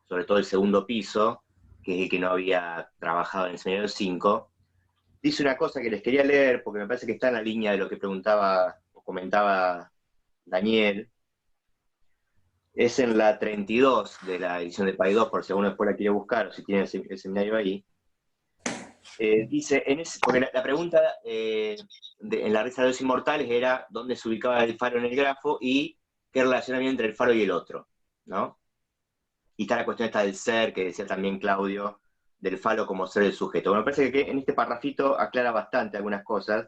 sobre todo el segundo piso, que es el que no había trabajado en el seminario 5, dice una cosa que les quería leer, porque me parece que está en la línea de lo que preguntaba o comentaba Daniel. Es en la 32 de la edición de Paidós, por si alguno después la quiere buscar, o si tiene el seminario ahí. Dice, porque la pregunta en La risa de los inmortales era dónde se ubicaba el falo en el grafo y qué relación había entre el falo y el otro, ¿no? Y está la cuestión esta del ser, que decía también Claudio, del falo como ser del sujeto. Bueno, me parece que en este parrafito aclara bastante algunas cosas.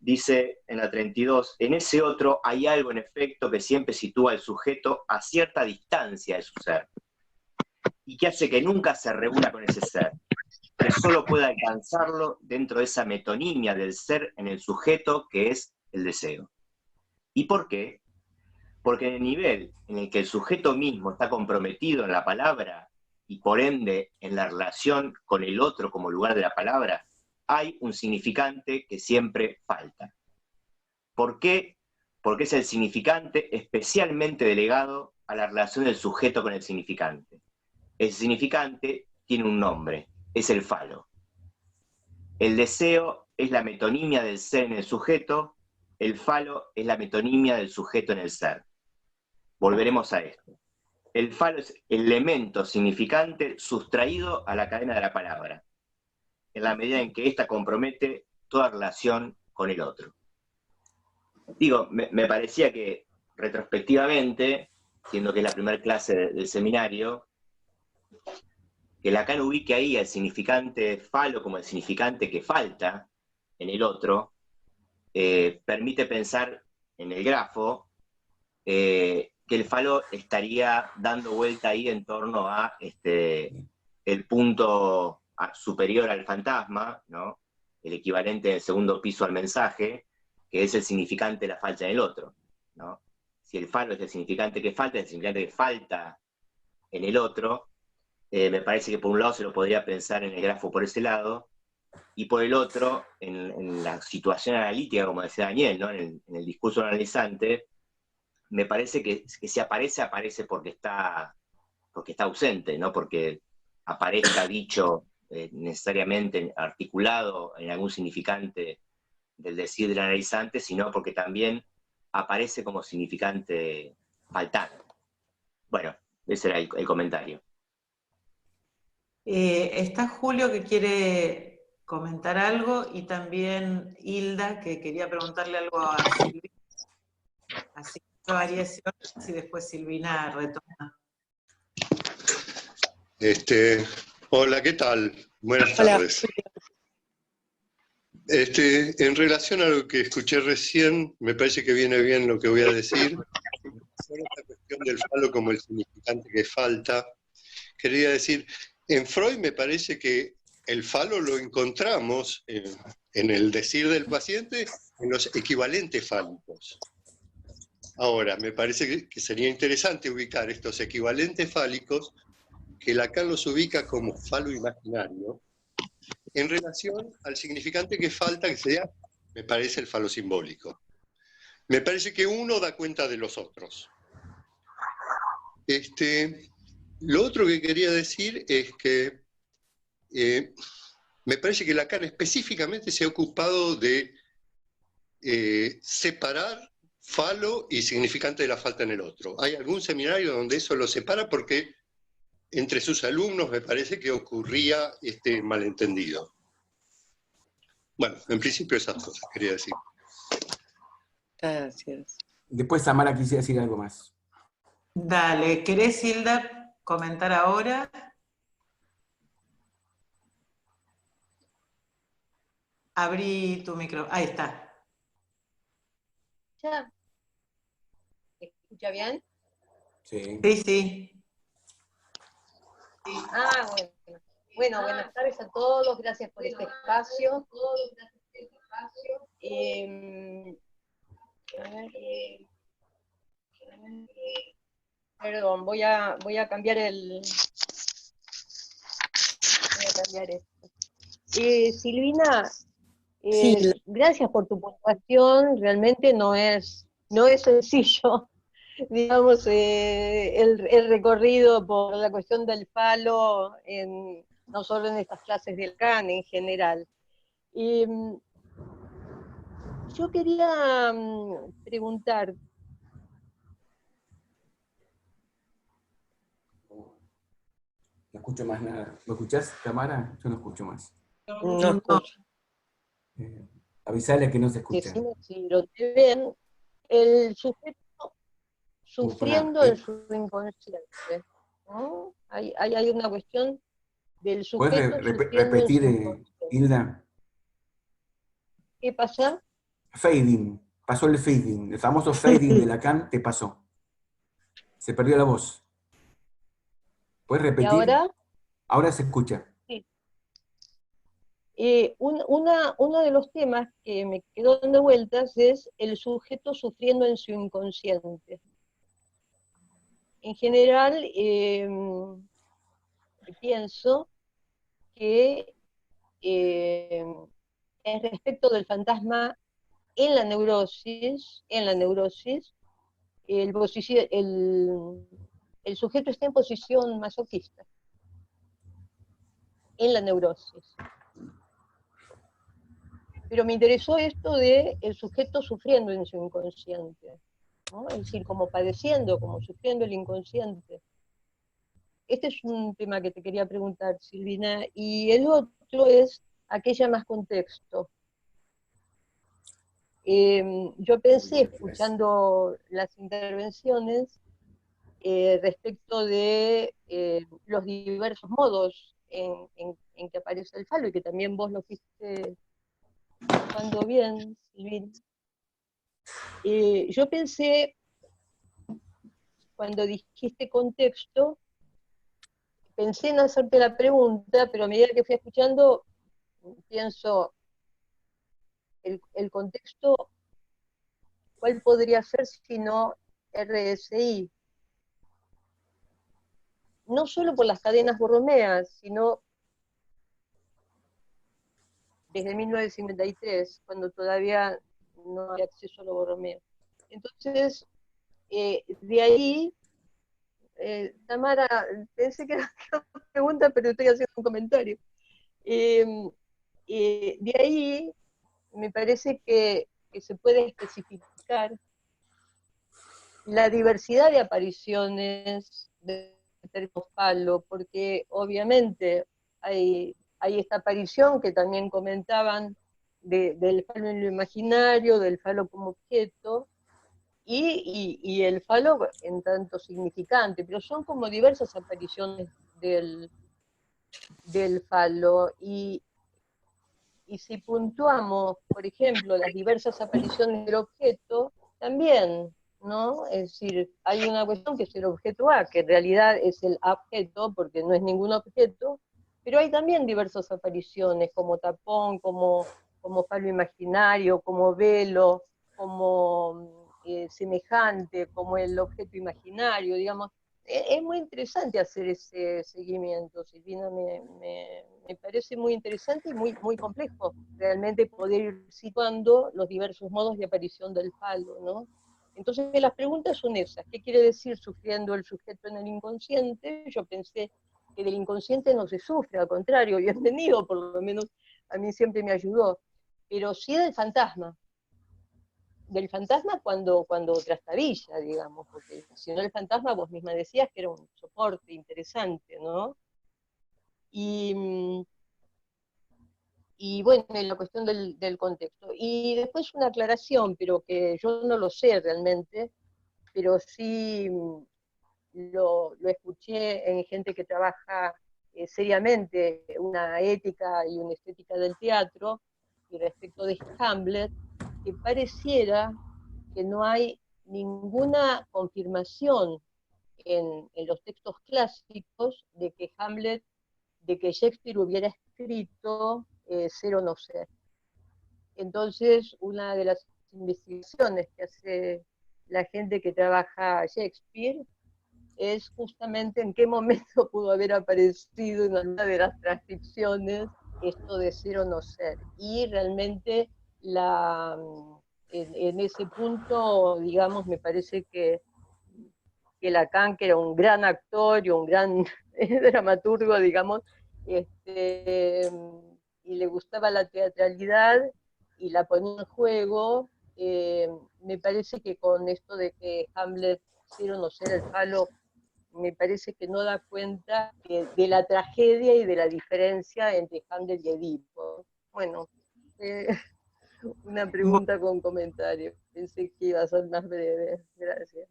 Dice en la 32, en ese otro hay algo en efecto que siempre sitúa al sujeto a cierta distancia de su ser, y que hace que nunca se reúna con ese ser, que solo puede alcanzarlo dentro de esa metonimia del ser en el sujeto que es el deseo. ¿Y por qué? Porque en el nivel en el que el sujeto mismo está comprometido en la palabra y por ende en la relación con el otro como lugar de la palabra, hay un significante que siempre falta. ¿Por qué? Porque es el significante especialmente delegado a la relación del sujeto con el significante. El significante tiene un nombre, es el falo. El deseo es la metonimia del ser en el sujeto, el falo es la metonimia del sujeto en el ser. Volveremos a esto. El falo es el elemento significante sustraído a la cadena de la palabra, en la medida en que ésta compromete toda relación con el otro. Digo, me parecía que retrospectivamente, siendo que es la primera clase del seminario, que Lacan ubique ahí el significante falo como el significante que falta en el otro, permite pensar en el grafo que el falo estaría dando vuelta ahí en torno a el punto superior al fantasma, ¿no? El equivalente del segundo piso al mensaje, que es el significante de la falta en el otro, ¿no? Si el falo es el significante que falta, el significante que falta en el otro, me parece que por un lado se lo podría pensar en el grafo por ese lado, y por el otro, en la situación analítica, como decía Daniel, ¿no? en el discurso analizante, me parece que si aparece, aparece porque está ausente, no porque aparezca dicho necesariamente articulado en algún significante del decir del analizante, sino porque también aparece como significante faltante. Bueno, ese era el comentario. Está Julio que quiere comentar algo, y también Hilda que quería preguntarle algo a Silvina. Así que variación, y después Silvina retoma. Hola, ¿qué tal? Buenas Hola. tardes. En relación a lo que escuché recién, me parece que viene bien lo que voy a decir. Sobre esta cuestión del falo como el significante que falta, quería decir, en Freud me parece que el falo lo encontramos en el decir del paciente en los equivalentes fálicos. Ahora, me parece que sería interesante ubicar estos equivalentes fálicos, que Lacan los ubica como falo imaginario, en relación al significante que falta, que sea, me parece, el falo simbólico. Me parece que uno da cuenta de los otros. Lo otro que quería decir es que me parece que Lacan específicamente se ha ocupado de separar falo y significante de la falta en el otro. Hay algún seminario donde eso lo separa, porque entre sus alumnos me parece que ocurría este malentendido. Bueno, en principio esas cosas quería decir. Gracias. Después Tamara quisiera decir algo más. Dale, ¿querés, Hilda, comentar ahora? Abrí tu micro. Ahí está. ¿Ya? ¿Me escucha bien? Sí. Sí, sí. Ah, bueno. Bueno, buenas tardes a todos, gracias por este espacio. A ver, perdón, voy a cambiar esto. Silvina, Sí, gracias por tu puntuación, realmente no es sencillo, digamos, el recorrido por la cuestión del falo, no solo en estas clases del Lacan, en general. Yo quería preguntar, No escucho más nada. ¿Lo escuchás, Tamara? Yo no escucho más. no escucho. Avisale que no se escucha. decime si lo ven, el sujeto sufriendo en su inconsciente, ¿no? Hay una cuestión del ¿Puedes sujeto sufriendo en repetir, su inconsciente. Hilda? ¿Qué pasa? Fading. Pasó el fading. El famoso fading de Lacan te pasó. Se perdió la voz. ¿Puedes ¿Y repetir? ahora? Ahora se escucha. Sí. Uno de los temas que me quedó dando vueltas es el sujeto sufriendo en su inconsciente. En general, pienso que es respecto del fantasma en la neurosis, el sujeto está en posición masoquista, en la neurosis. Pero me interesó esto de el sujeto sufriendo en su inconsciente, ¿no? Es decir, como padeciendo, como sufriendo el inconsciente. Este es un tema que te quería preguntar, Silvina, y el otro es aquella más contexto. Yo pensé, escuchando las intervenciones, respecto de los diversos modos en que aparece el falo, y que también vos lo fuiste ocupando bien, Silvina. Yo pensé, cuando dijiste contexto, pensé en hacerte la pregunta, pero a medida que fui escuchando, pienso, el contexto, ¿cuál podría ser si no RSI? No solo por las cadenas borromeas, sino desde 1953, cuando todavía no había acceso a lo borromeo. Entonces, de ahí, Tamara, pensé que era una pregunta, pero estoy haciendo un comentario. De ahí me parece que se puede especificar la diversidad de apariciones de término falo, porque obviamente hay esta aparición que también comentaban del falo en lo imaginario, del falo como objeto, y el falo en tanto significante, pero son como diversas apariciones del falo, y si puntuamos, por ejemplo, las diversas apariciones del objeto, también, ¿no? Es decir, hay una cuestión que es el objeto A, que en realidad es el objeto, porque no es ningún objeto, pero hay también diversas apariciones, como tapón, como falo imaginario, como velo, como semejante, como el objeto imaginario, digamos. Es muy interesante hacer ese seguimiento, Silvina, me parece muy interesante y muy, muy complejo realmente poder ir situando los diversos modos de aparición del falo, ¿no? Entonces las preguntas son esas: ¿qué quiere decir sufriendo el sujeto en el inconsciente? Yo pensé que del inconsciente no se sufre, al contrario, bienvenido, por lo menos a mí siempre me ayudó, pero sí del fantasma cuando trastabilla, digamos, porque si no el fantasma, vos misma decías que era un soporte interesante, ¿no? Y bueno, la cuestión del contexto. Y después una aclaración, pero que yo no lo sé realmente, pero sí lo escuché en gente que trabaja seriamente una ética y una estética del teatro, y respecto de Hamlet, que pareciera que no hay ninguna confirmación en los textos clásicos de que Shakespeare hubiera escrito Ser o no ser. Entonces, una de las investigaciones que hace la gente que trabaja Shakespeare es justamente en qué momento pudo haber aparecido en alguna de las transcripciones esto de ser o no ser. Y realmente en ese punto, digamos, me parece que Lacan, que era un gran actor y un gran dramaturgo, digamos, y le gustaba la teatralidad y la ponía en juego, me parece que con esto de que Hamlet, ser o no ser el falo, me parece que no da cuenta de la tragedia y de la diferencia entre Hamlet y Edipo. Bueno, una pregunta con comentario. Pensé que iba a ser más breve. Gracias.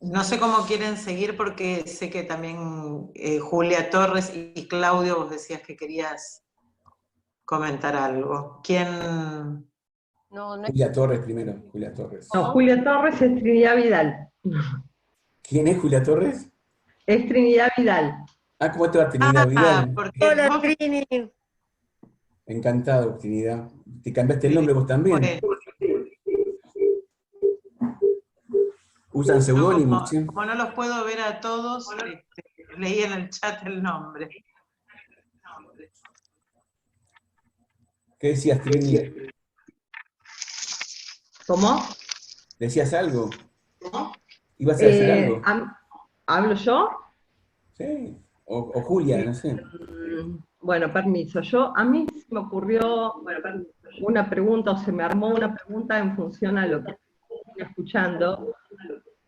No sé cómo quieren seguir, porque sé que también Julia Torres y Claudio, vos decías que querías comentar algo. ¿Quién? Julia Torres primero, Julia Torres. No, Julia Torres es Trinidad Vidal. ¿Quién es Julia Torres? Es Trinidad Vidal. Ah, ¿cómo te va, Trinidad Vidal? Hola, Trini. Encantado, Trinidad. ¿Te cambiaste el nombre vos también? Usan seudónimos, ¿sí? Como no los puedo ver a todos, leí en el chat el nombre. ¿Qué decías, Trini? ¿Cómo? ¿Decías algo? ¿Ibas a decir algo? ¿Hablo yo? Sí, o Julia, no sé. Bueno, permiso. A mí se me ocurrió una pregunta, o se me armó una pregunta en función a lo que estoy escuchando,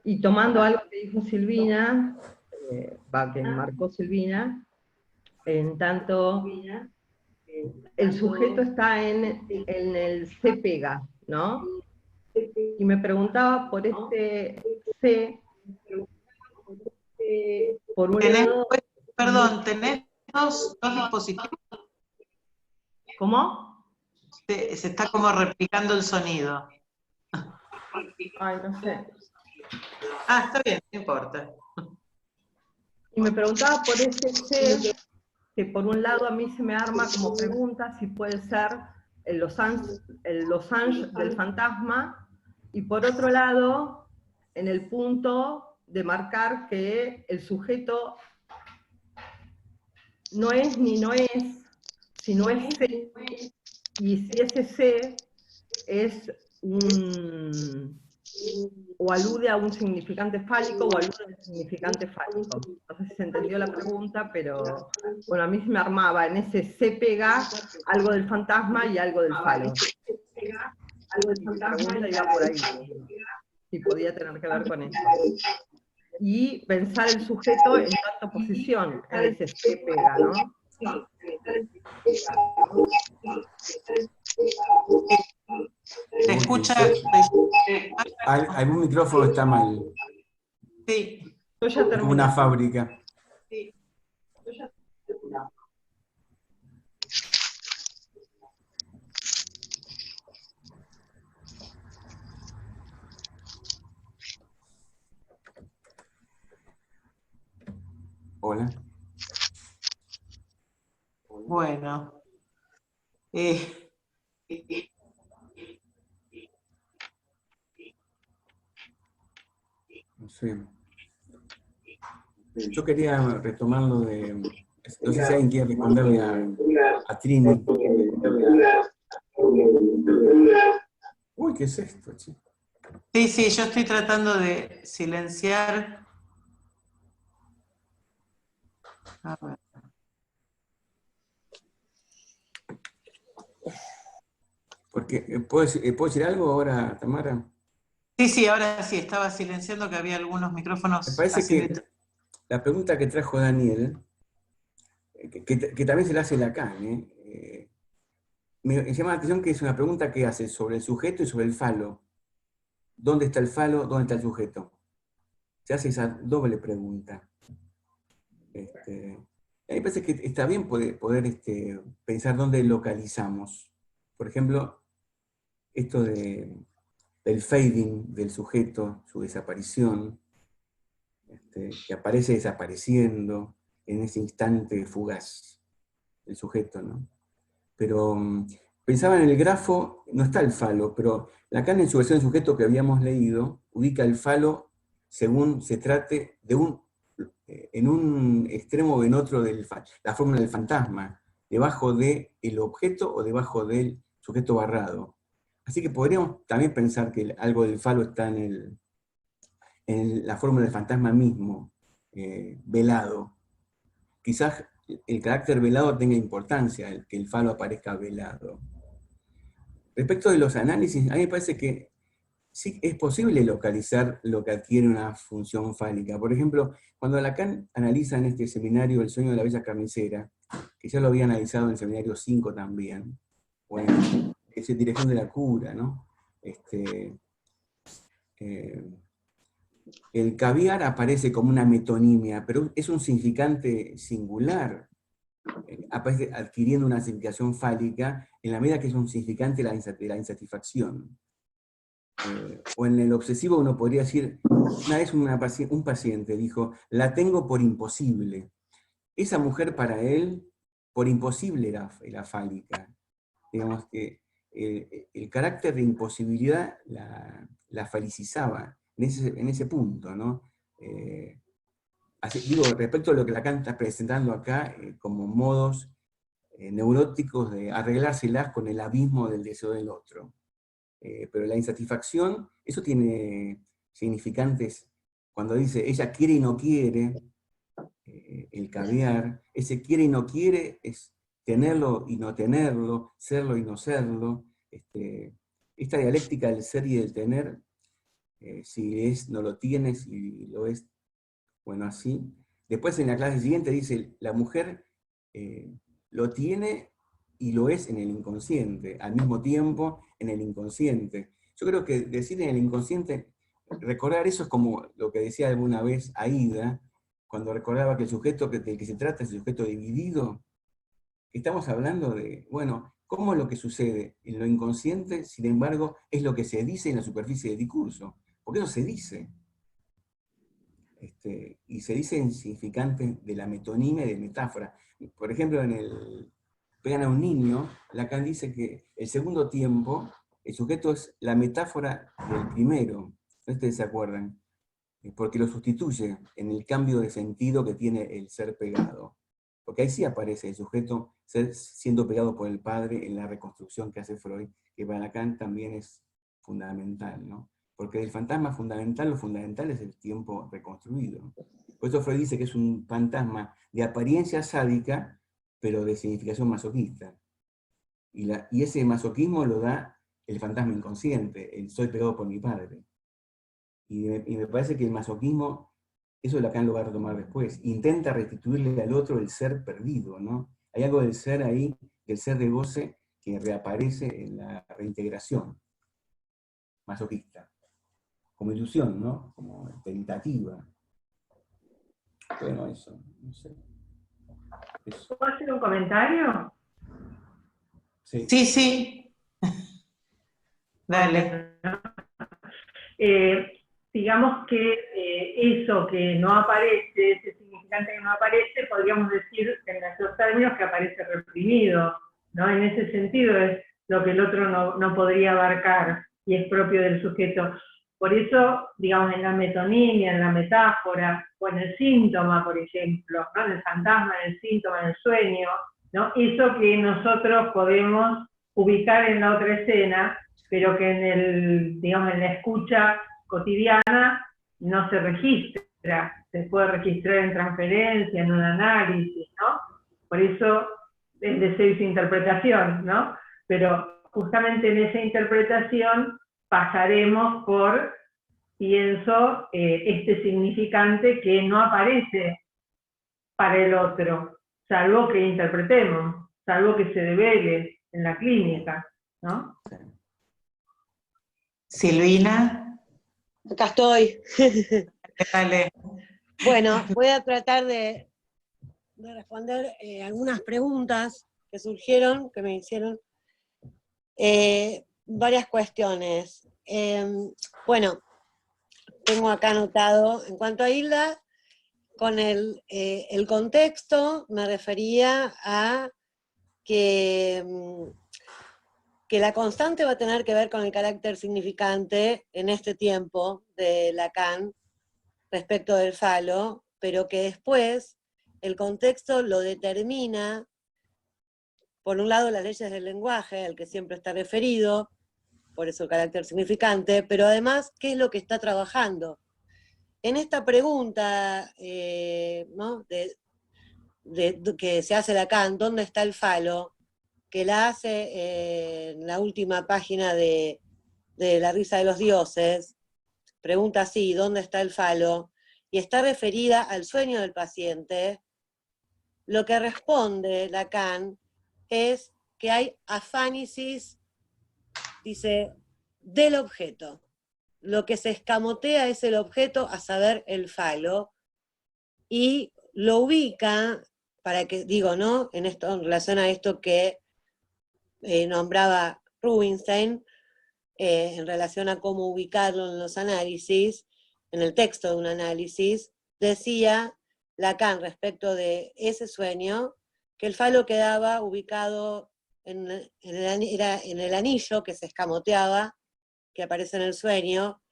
y tomando algo que dijo Silvina, que marcó Silvina, en tanto el sujeto está en el se pega, ¿no? Y me preguntaba por este C, por un lado... Perdón, ¿tenés dos dispositivos? ¿Cómo? Se está como replicando el sonido. Ay, no sé. Ah, está bien, no importa. Y me preguntaba por ese C, que por un lado a mí se me arma como pregunta si puede ser el losange del fantasma, y por otro lado, en el punto de marcar que el sujeto no es ni no es, sino es C, y si ese C es un o alude a un significante fálico o alude a un significante fálico. No sé si se entendió la pregunta, pero bueno, a mí se me armaba en ese se pega algo del fantasma y algo del falo. Y mi pregunta iba por ahí, si podía tener que ver con eso. Y pensar el sujeto en tanto posición, en ese se pega, ¿no? ¿Se escucha? Algún micrófono está mal. Sí. Yo ya terminé. Como una fábrica. Sí. Hola. Bueno. Sí. Yo quería retomar lo de... No sé si alguien quiere responderle a Trini. Uy, ¿qué es esto, chico? Sí, sí, yo estoy tratando de silenciar. A ver. Porque, ¿puedo decir algo ahora, Tamara? Sí, sí, ahora sí, estaba silenciando que había algunos micrófonos. Me parece que la pregunta que trajo Daniel, que también se la hace Lacan, me llama la atención que es una pregunta que hace sobre el sujeto y sobre el falo. ¿Dónde está el falo? ¿Dónde está el sujeto? Se hace esa doble pregunta. A mí me parece que está bien poder pensar dónde localizamos. Por ejemplo, esto del fading del sujeto, su desaparición, que aparece desapareciendo en ese instante fugaz, el sujeto, ¿no? Pero pensaba en el grafo, no está el falo, pero Lacan en su versión de sujeto que habíamos leído, ubica el falo según se trate de en un extremo o en otro de la fórmula del fantasma, debajo del objeto o debajo del sujeto barrado. Así que podríamos también pensar que algo del falo está en la fórmula del fantasma mismo, velado. Quizás el carácter velado tenga importancia, que el falo aparezca velado. Respecto de los análisis, a mí me parece que sí es posible localizar lo que adquiere una función fálica. Por ejemplo, cuando Lacan analiza en este seminario El sueño de la bella carnicera, que ya lo había analizado en el seminario 5 también, o en esa dirección de la cura, ¿no? El caviar aparece como una metonimia, pero es un significante singular. Aparece adquiriendo una significación fálica en la medida que es un significante de la insatisfacción. O en el obsesivo uno podría decir, una vez un paciente dijo, la tengo por imposible. Esa mujer para él, por imposible era fálica. Digamos que el carácter de imposibilidad la felicizaba en ese punto, ¿no? Respecto a lo que Lacan está presentando acá, como modos neuróticos de arreglárselas con el abismo del deseo del otro. Pero la insatisfacción, eso tiene significantes, cuando dice ella quiere y no quiere, el caviar, ese quiere y no quiere es tenerlo y no tenerlo, serlo y no serlo. Esta dialéctica del ser y del tener, si es, no lo tiene, si lo es, bueno, así. Después en la clase siguiente dice, la mujer lo tiene y lo es en el inconsciente, al mismo tiempo en el inconsciente. Yo creo que decir en el inconsciente, recordar eso es como lo que decía alguna vez Aida, cuando recordaba que el sujeto del que se trata es el sujeto dividido. Estamos hablando de, bueno, cómo lo que sucede en lo inconsciente, sin embargo, es lo que se dice en la superficie del discurso. Porque eso se dice. Y se dice en significantes de la metonimia y de metáfora. Por ejemplo, en el Pegan a un niño, Lacan dice que el segundo tiempo, el sujeto es la metáfora del primero. ¿No? ¿Ustedes se acuerdan? Porque lo sustituye en el cambio de sentido que tiene el ser pegado. Porque ahí sí aparece el sujeto siendo pegado por el padre en la reconstrucción que hace Freud, que para Lacan también es fundamental, ¿no? porque el fantasma fundamental, lo fundamental es el tiempo reconstruido. Por eso Freud dice que es un fantasma de apariencia sádica, pero de significación masoquista. Y ese masoquismo lo da el fantasma inconsciente, el soy pegado por mi padre. Y me parece que el masoquismo, eso Lacan lo va a retomar después, intenta restituirle al otro el ser perdido, ¿no? Hay algo del ser ahí, del ser de goce, que reaparece en la reintegración masoquista, como ilusión, ¿no? Como tentativa. Bueno, eso, no sé. Eso. ¿Puedo hacer un comentario? Sí. Sí, sí. Dale. Digamos que eso que no aparece, ese significante que no aparece, podríamos decir en nuestros términos que aparece reprimido, ¿no? En ese sentido es lo que el otro no podría abarcar y es propio del sujeto. Por eso, digamos, en la metonimia, en la metáfora, o en el síntoma, por ejemplo, ¿no? En el fantasma, en el síntoma, en el sueño, ¿no? Eso que nosotros podemos ubicar en la otra escena, pero que digamos, en la escucha cotidiana no se registra, se puede registrar en transferencia, en un análisis, ¿no? Por eso es deseo y su interpretación, ¿no? Pero justamente en esa interpretación pasaremos por, pienso, este significante que no aparece para el otro, salvo que interpretemos, salvo que se devele en la clínica, ¿no? Silvina. Acá estoy. Dale. Bueno, voy a tratar de responder algunas preguntas que surgieron, que me hicieron. Varias cuestiones. Bueno, tengo acá anotado, en cuanto a Hilda, con el contexto me refería a que la constante va a tener que ver con el carácter significante en este tiempo de Lacan respecto del falo, pero que después el contexto lo determina, por un lado, las leyes del lenguaje, al que siempre está referido, por eso el carácter significante, pero además, ¿qué es lo que está trabajando? En esta pregunta, ¿no? que se hace Lacan, ¿dónde está el falo?, que la hace en la última página de La risa de los dioses, pregunta así, ¿dónde está el falo?, y está referida al sueño del paciente. Lo que responde Lacan es que hay afánisis, dice, del objeto. Lo que se escamotea es el objeto, a saber, el falo, y lo ubica, para que, digo, ¿no?, en relación a esto que nombraba Rubinstein, en relación a cómo ubicarlo en los análisis, en el texto de un análisis, decía Lacan respecto de ese sueño, que el falo quedaba ubicado en el anillo que se escamoteaba, que aparece en el sueño,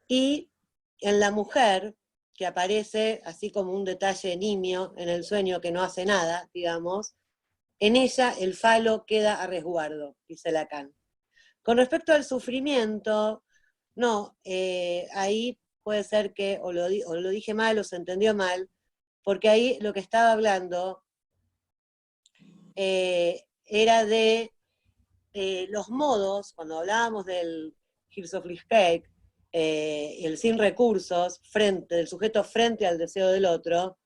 y en la mujer, que aparece así como un detalle nimio en el sueño que no hace nada, digamos, en ella el falo queda a resguardo, dice Lacan. Con respecto al sufrimiento, no, ahí puede ser que o lo dije mal o se entendió mal, porque ahí lo que estaba hablando era de los modos, cuando hablábamos del Hilfsoflichkeit, el sin recursos, del sujeto frente al deseo del otro,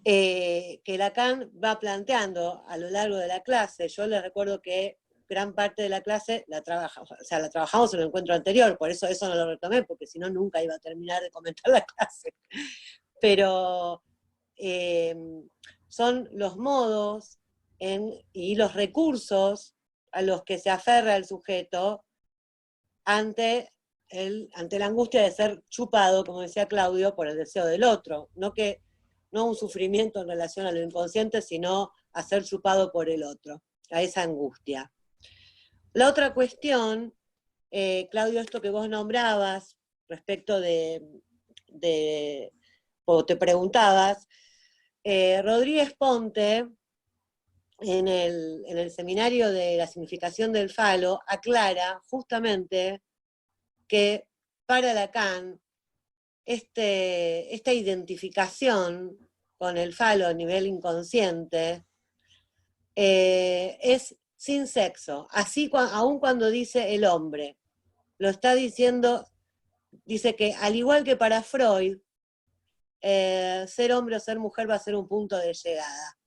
que Lacan va planteando a lo largo de la clase. Yo les recuerdo que gran parte de la clase la trabajamos en el encuentro anterior, por eso no lo retomé, porque si no nunca iba a terminar de comentar la clase. Pero son los modos y los recursos a los que se aferra el sujeto ante la angustia de ser chupado, como decía Claudio, por el deseo del otro. No un sufrimiento en relación a lo inconsciente, sino a ser chupado por el otro, a esa angustia. La otra cuestión, Claudio, esto que vos nombrabas respecto o te preguntabas, Rodríguez Ponte, en el seminario de la significación del falo, aclara justamente que para Lacan esta identificación con el falo a nivel inconsciente es sin sexo, así aun cuando dice el hombre, lo está diciendo, dice que al igual que para Freud, ser hombre o ser mujer va a ser un punto de llegada.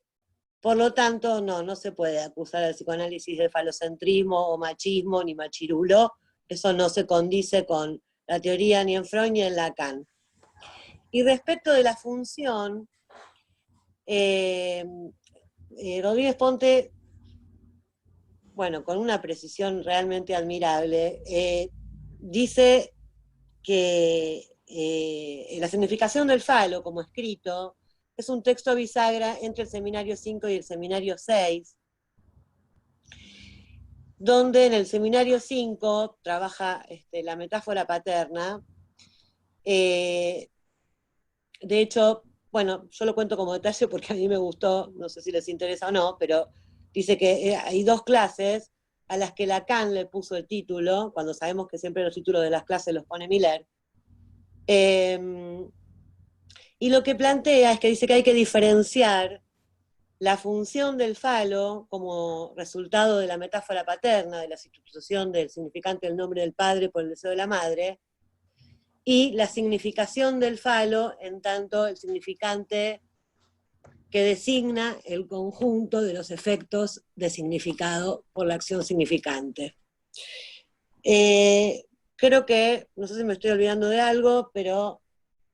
Por lo tanto, no se puede acusar al psicoanálisis de falocentrismo o machismo ni machirulo, eso no se condice con la teoría ni en Freud ni en Lacan. Y respecto de la función, Rodríguez Ponte, bueno, con una precisión realmente admirable, dice que la significación del falo como escrito es un texto bisagra entre el seminario 5 y el seminario 6, donde en el seminario 5 trabaja la metáfora paterna. De hecho, bueno, yo lo cuento como detalle porque a mí me gustó, no sé si les interesa o no, pero dice que hay dos clases a las que Lacan le puso el título, cuando sabemos que siempre los títulos de las clases los pone Miller. Y lo que plantea es que dice que hay que diferenciar la función del falo como resultado de la metáfora paterna, de la sustitución del significante del nombre del padre por el deseo de la madre, y la significación del falo en tanto el significante que designa el conjunto de los efectos de significado por la acción significante. Creo que, no sé si me estoy olvidando de algo, pero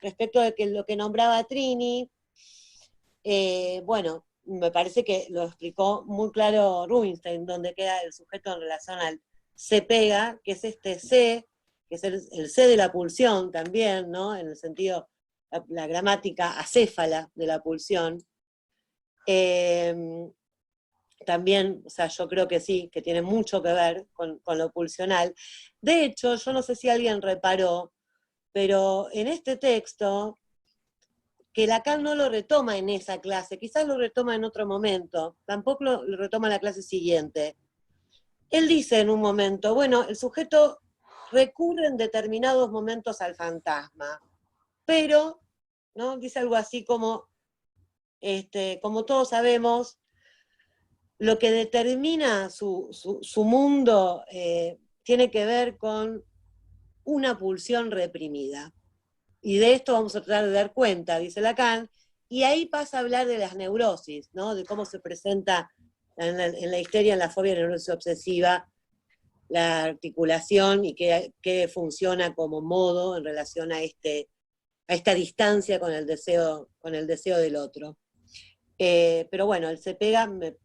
respecto de lo que nombraba Trini, bueno, me parece que lo explicó muy claro Rubinstein, donde queda el sujeto en relación al se pega, que es este C, que es el C de la pulsión también, ¿no? En el sentido, la gramática acéfala de la pulsión. También, o sea, yo creo que sí, que tiene mucho que ver con lo pulsional. De hecho, yo no sé si alguien reparó, pero en este texto, que Lacan no lo retoma en esa clase, quizás lo retoma en otro momento, tampoco lo retoma en la clase siguiente. Él dice en un momento, bueno, el sujeto recurre en determinados momentos al fantasma, pero, ¿no? Dice algo así como, como todos sabemos, lo que determina su mundo tiene que ver con una pulsión reprimida. Y de esto vamos a tratar de dar cuenta, dice Lacan, y ahí pasa a hablar de las neurosis, ¿no? De cómo se presenta en la histeria, en la fobia, en la neurosis obsesiva, la articulación y qué funciona como modo en relación a esta distancia con el deseo del otro. Pero bueno, el se pega me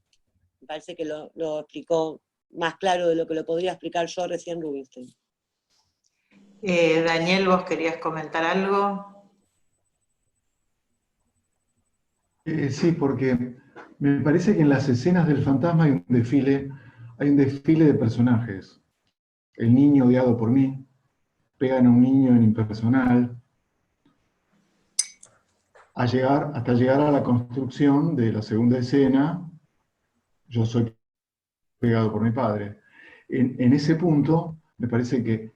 parece que lo explicó más claro de lo que lo podría explicar yo recién Rubinstein. Daniel, ¿vos querías comentar algo? Sí, porque me parece que en las escenas del fantasma hay un desfile de personajes. El niño odiado por mí, pegan a un niño en impersonal, hasta llegar a la construcción de la segunda escena, yo soy pegado por mi padre. En ese punto, me parece que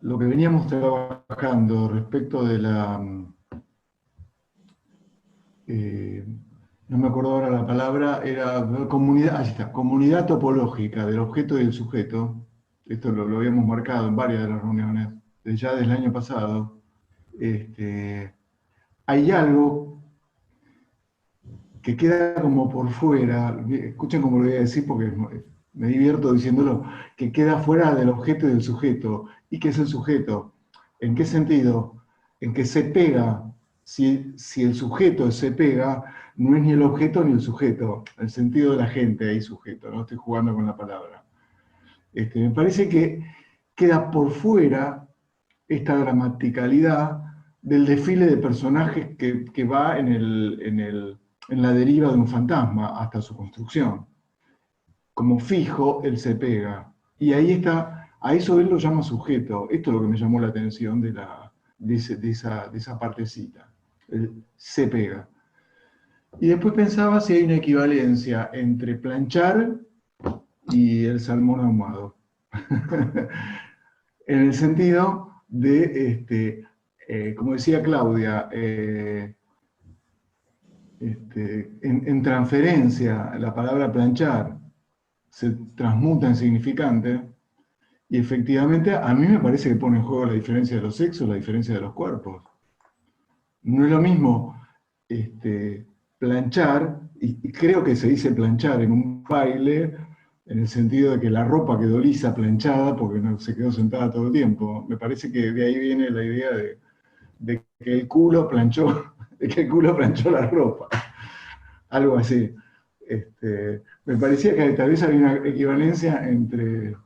lo que veníamos trabajando respecto de la... no me acuerdo ahora la palabra, era comunidad, ahí está, comunidad topológica del objeto y del sujeto. Esto lo habíamos marcado en varias de las reuniones, ya desde el año pasado. Hay algo que queda como por fuera, escuchen cómo lo voy a decir porque me divierto diciéndolo, que queda fuera del objeto y del sujeto. ¿Y qué es el sujeto? ¿En qué sentido? En que se pega. Si el sujeto se pega, no es ni el objeto ni el sujeto. El sentido de la gente ahí sujeto, no estoy jugando con la palabra. Me parece que queda por fuera esta gramaticalidad del desfile de personajes que va en la deriva de un fantasma hasta su construcción. Como fijo, él se pega. Y ahí está, a eso él lo llama sujeto. Esto es lo que me llamó la atención de esa partecita. Él se pega. Y después pensaba si hay una equivalencia entre planchar y el salmón ahumado. En el sentido de, como decía Claudia, en transferencia, la palabra planchar se transmuta en significante, y efectivamente a mí me parece que pone en juego la diferencia de los sexos, la diferencia de los cuerpos. No es lo mismo planchar, y creo que se dice planchar en un baile, en el sentido de que la ropa quedó lisa, planchada, porque no se quedó sentada todo el tiempo. Me parece que de ahí viene la idea de que el culo planchó, la ropa. Algo así. Me parecía que tal vez había una equivalencia entre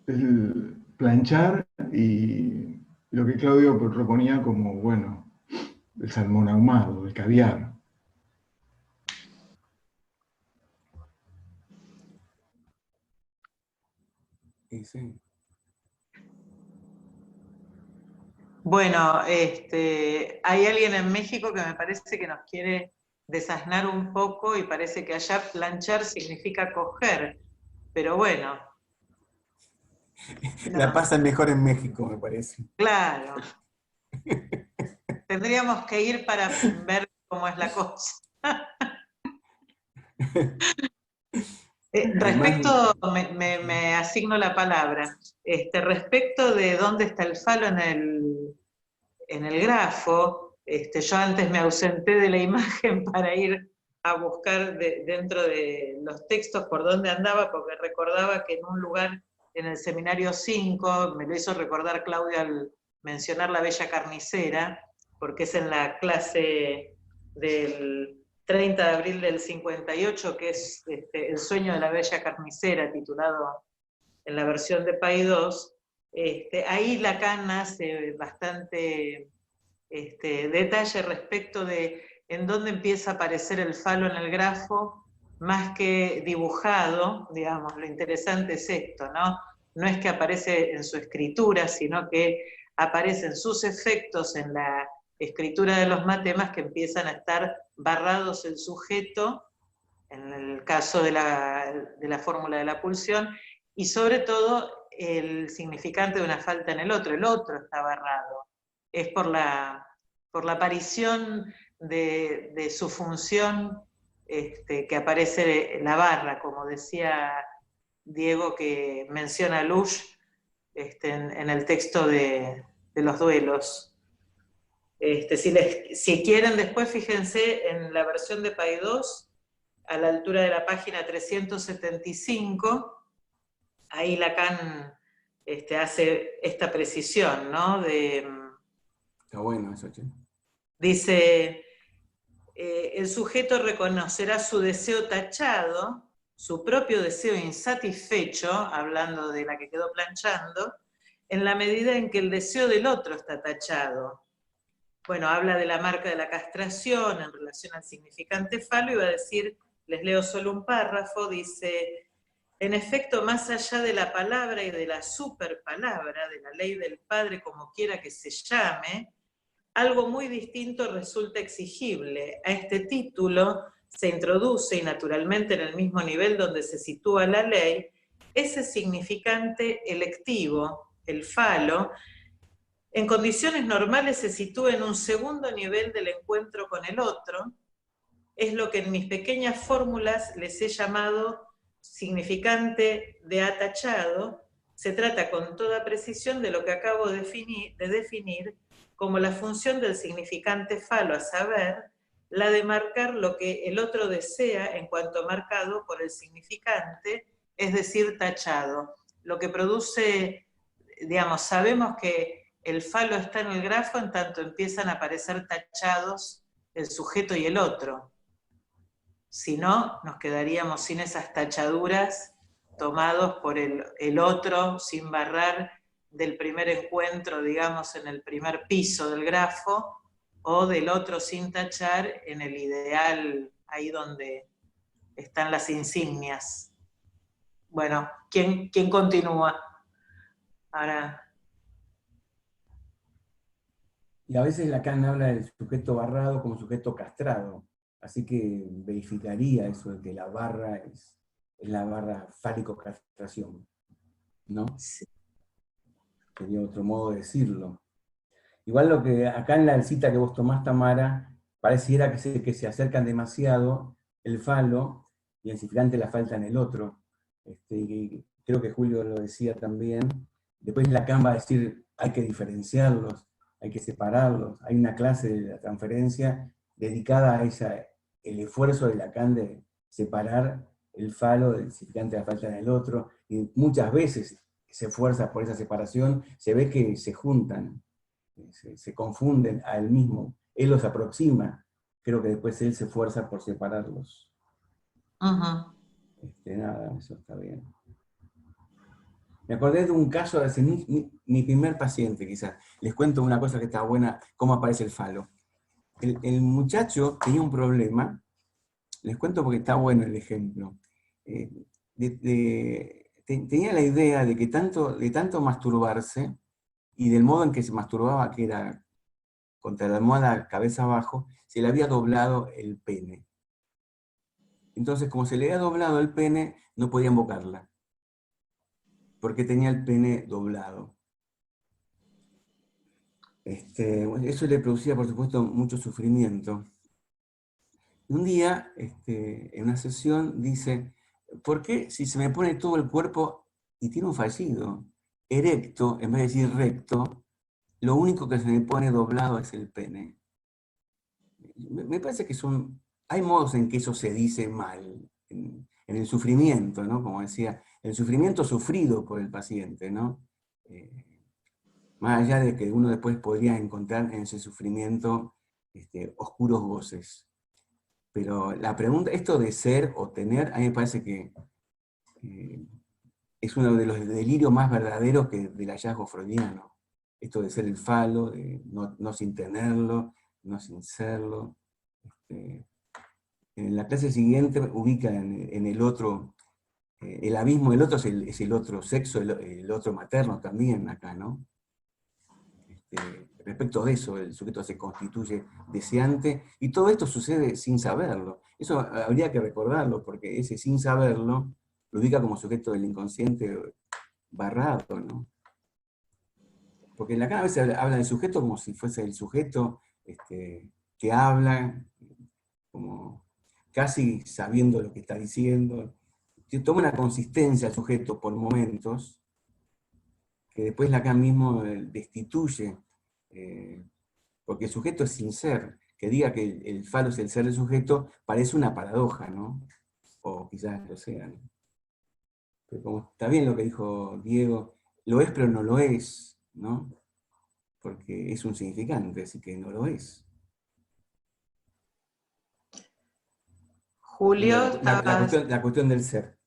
el planchar y lo que Claudio proponía como, bueno, el salmón ahumado, el caviar. Sí. Bueno, hay alguien en México que me parece que nos quiere desasnar un poco y parece que allá planchar significa coger, pero bueno. No. La pasan mejor en México, me parece. Claro. Tendríamos que ir para ver cómo es la cosa. Respecto, me asigno la palabra, respecto de dónde está el falo en el grafo, yo antes me ausenté de la imagen para ir a buscar dentro de los textos por dónde andaba, porque recordaba que en un lugar, en el seminario 5, me lo hizo recordar Claudia al mencionar la Bella Carnicera, porque es en la clase del 30 de abril del 58, que es El sueño de la Bella Carnicera, titulado en la versión de Paidós. Ahí Lacan hace bastante detalle respecto de en dónde empieza a aparecer el falo en el grafo, más que dibujado, digamos, lo interesante es esto, ¿no? No es que aparece en su escritura, sino que aparecen sus efectos en la escritura de los matemas, que empiezan a estar barrados el sujeto, en el caso de la fórmula de la pulsión, y sobre todo el significante de una falta en el otro está barrado. Es por la aparición de su función que aparece la barra, como decía Diego, que menciona Lush en el texto de los duelos. Si quieren después, fíjense en la versión de Paidós, a la altura de la página 375, ahí Lacan hace esta precisión, ¿no? Está bueno eso, che. Dice, el sujeto reconocerá su deseo tachado, su propio deseo insatisfecho, hablando de la que quedó planchando, en la medida en que el deseo del otro está tachado. Bueno, habla de la marca de la castración en relación al significante falo, y va a decir, les leo solo un párrafo, dice, en efecto, más allá de la palabra y de la superpalabra, de la ley del padre como quiera que se llame, algo muy distinto resulta exigible. A este título se introduce, y naturalmente en el mismo nivel donde se sitúa la ley, ese significante electivo, el falo. En condiciones normales se sitúa en un segundo nivel del encuentro con el otro. Es lo que en mis pequeñas fórmulas les he llamado significante de atachado. Se trata con toda precisión de lo que acabo de definir como la función del significante falo, a saber, la de marcar lo que el otro desea en cuanto marcado por el significante, es decir, tachado. Lo que produce, digamos, sabemos que el falo está en el grafo en tanto empiezan a aparecer tachados el sujeto y el otro. Si no, nos quedaríamos sin esas tachaduras tomados por el otro, sin barrar del primer encuentro, digamos, en el primer piso del grafo, o del otro sin tachar en el ideal, ahí donde están las insignias. Bueno, ¿quién continúa? Ahora... Y a veces Lacan habla del sujeto barrado como sujeto castrado, así que verificaría eso de que la barra es es la barra fálico-castración, ¿no? Sí. Sería otro modo de decirlo. Igual lo que acá en la cita que vos tomás, Tamara, pareciera que se acercan demasiado el falo y el significante la falta en el otro. Y creo que Julio lo decía también. Después Lacan va a decir, hay que diferenciarlos, hay que separarlos. Hay una clase de la transferencia dedicada a el esfuerzo de Lacan de separar el falo del significante de la falta en el otro, y muchas veces se esfuerza por esa separación, se ve que se juntan, se confunden a él mismo, él los aproxima, creo que después él se esfuerza por separarlos. Ajá. Nada, eso está bien. Me acordé de un caso de mi primer paciente, quizás. Les cuento una cosa que está buena, cómo aparece el falo. El muchacho tenía un problema, les cuento porque está bueno el ejemplo. Tenía la idea de que de tanto masturbarse, y del modo en que se masturbaba, que era contra la almohada cabeza abajo, se le había doblado el pene. Entonces, como se le había doblado el pene, no podía invocarla, porque tenía el pene doblado. Eso le producía, por supuesto, mucho sufrimiento. Un día, en una sesión, dice, ¿por qué si se me pone todo el cuerpo, y tiene un fallido, erecto, en vez de decir recto, lo único que se me pone doblado es el pene? Me parece que hay modos en que eso se dice mal, en el sufrimiento, ¿no? Como decía, el sufrimiento sufrido por el paciente, ¿no? Más allá de que uno después podría encontrar en ese sufrimiento oscuros goces. Pero la pregunta, esto de ser o tener, a mí me parece que es uno de los delirios más verdaderos del hallazgo freudiano. Esto de ser el falo, de no sin tenerlo, no sin serlo. En la clase siguiente ubica en el otro, el abismo del otro es el otro sexo, el otro materno también acá, ¿no? Respecto de eso, el sujeto se constituye deseante, y todo esto sucede sin saberlo. Eso habría que recordarlo, porque ese sin saberlo lo ubica como sujeto del inconsciente barrado, ¿no? Porque en la cada vez se habla del sujeto como si fuese el sujeto que habla, como casi sabiendo lo que está diciendo. Toma una consistencia el sujeto por momentos, que después Lacan mismo destituye, porque el sujeto es sin ser. Que diga que el falo es el ser del sujeto parece una paradoja, ¿no? O quizás lo sea, ¿no? Pero como está bien lo que dijo Diego, lo es pero no lo es, ¿no? Porque es un significante, así que no lo es. Julio, la cuestión del ser.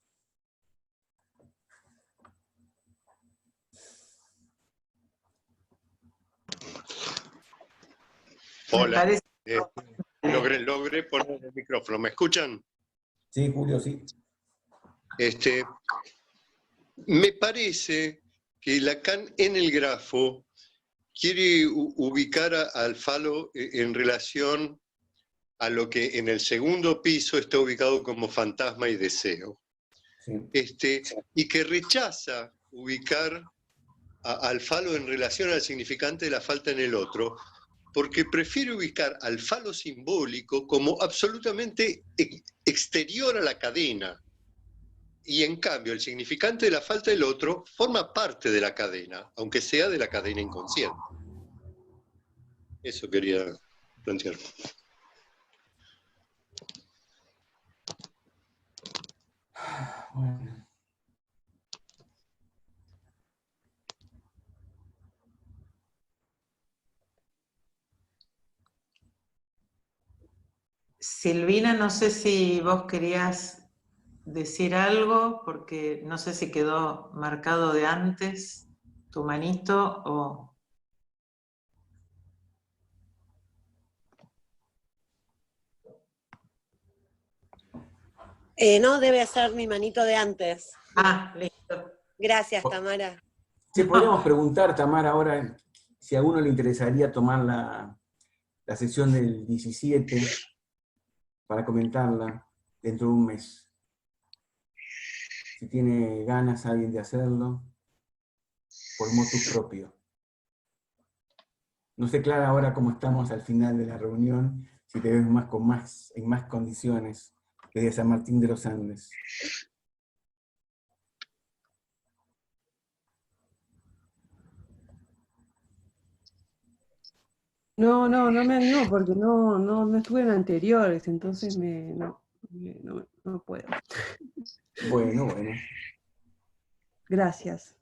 Hola, logré poner el micrófono. ¿Me escuchan? Sí, Julio, sí. Me parece que Lacan en el grafo quiere ubicar al falo en relación a lo que en el segundo piso está ubicado como fantasma y deseo. Sí. Y que rechaza ubicar al falo en relación al significante de la falta en el otro, porque prefiere ubicar al falo simbólico como absolutamente exterior a la cadena. Y en cambio, el significante de la falta del otro forma parte de la cadena, aunque sea de la cadena inconsciente. Eso quería plantear. Bueno. Silvina, no sé si vos querías decir algo, porque no sé si quedó marcado de antes tu manito o... No, debe ser mi manito de antes. Ah, listo. Gracias, Tamara. Sí, podríamos preguntar, Tamara, ahora si a uno le interesaría tomar la sesión del 17 para comentarla dentro de un mes. si tiene ganas alguien de hacerlo, por motus propio. No sé, Clara, ahora cómo estamos al final de la reunión, si te ves en más condiciones que de San Martín de los Andes. No me animo porque no estuve en anteriores, entonces no puedo. Bueno. Gracias.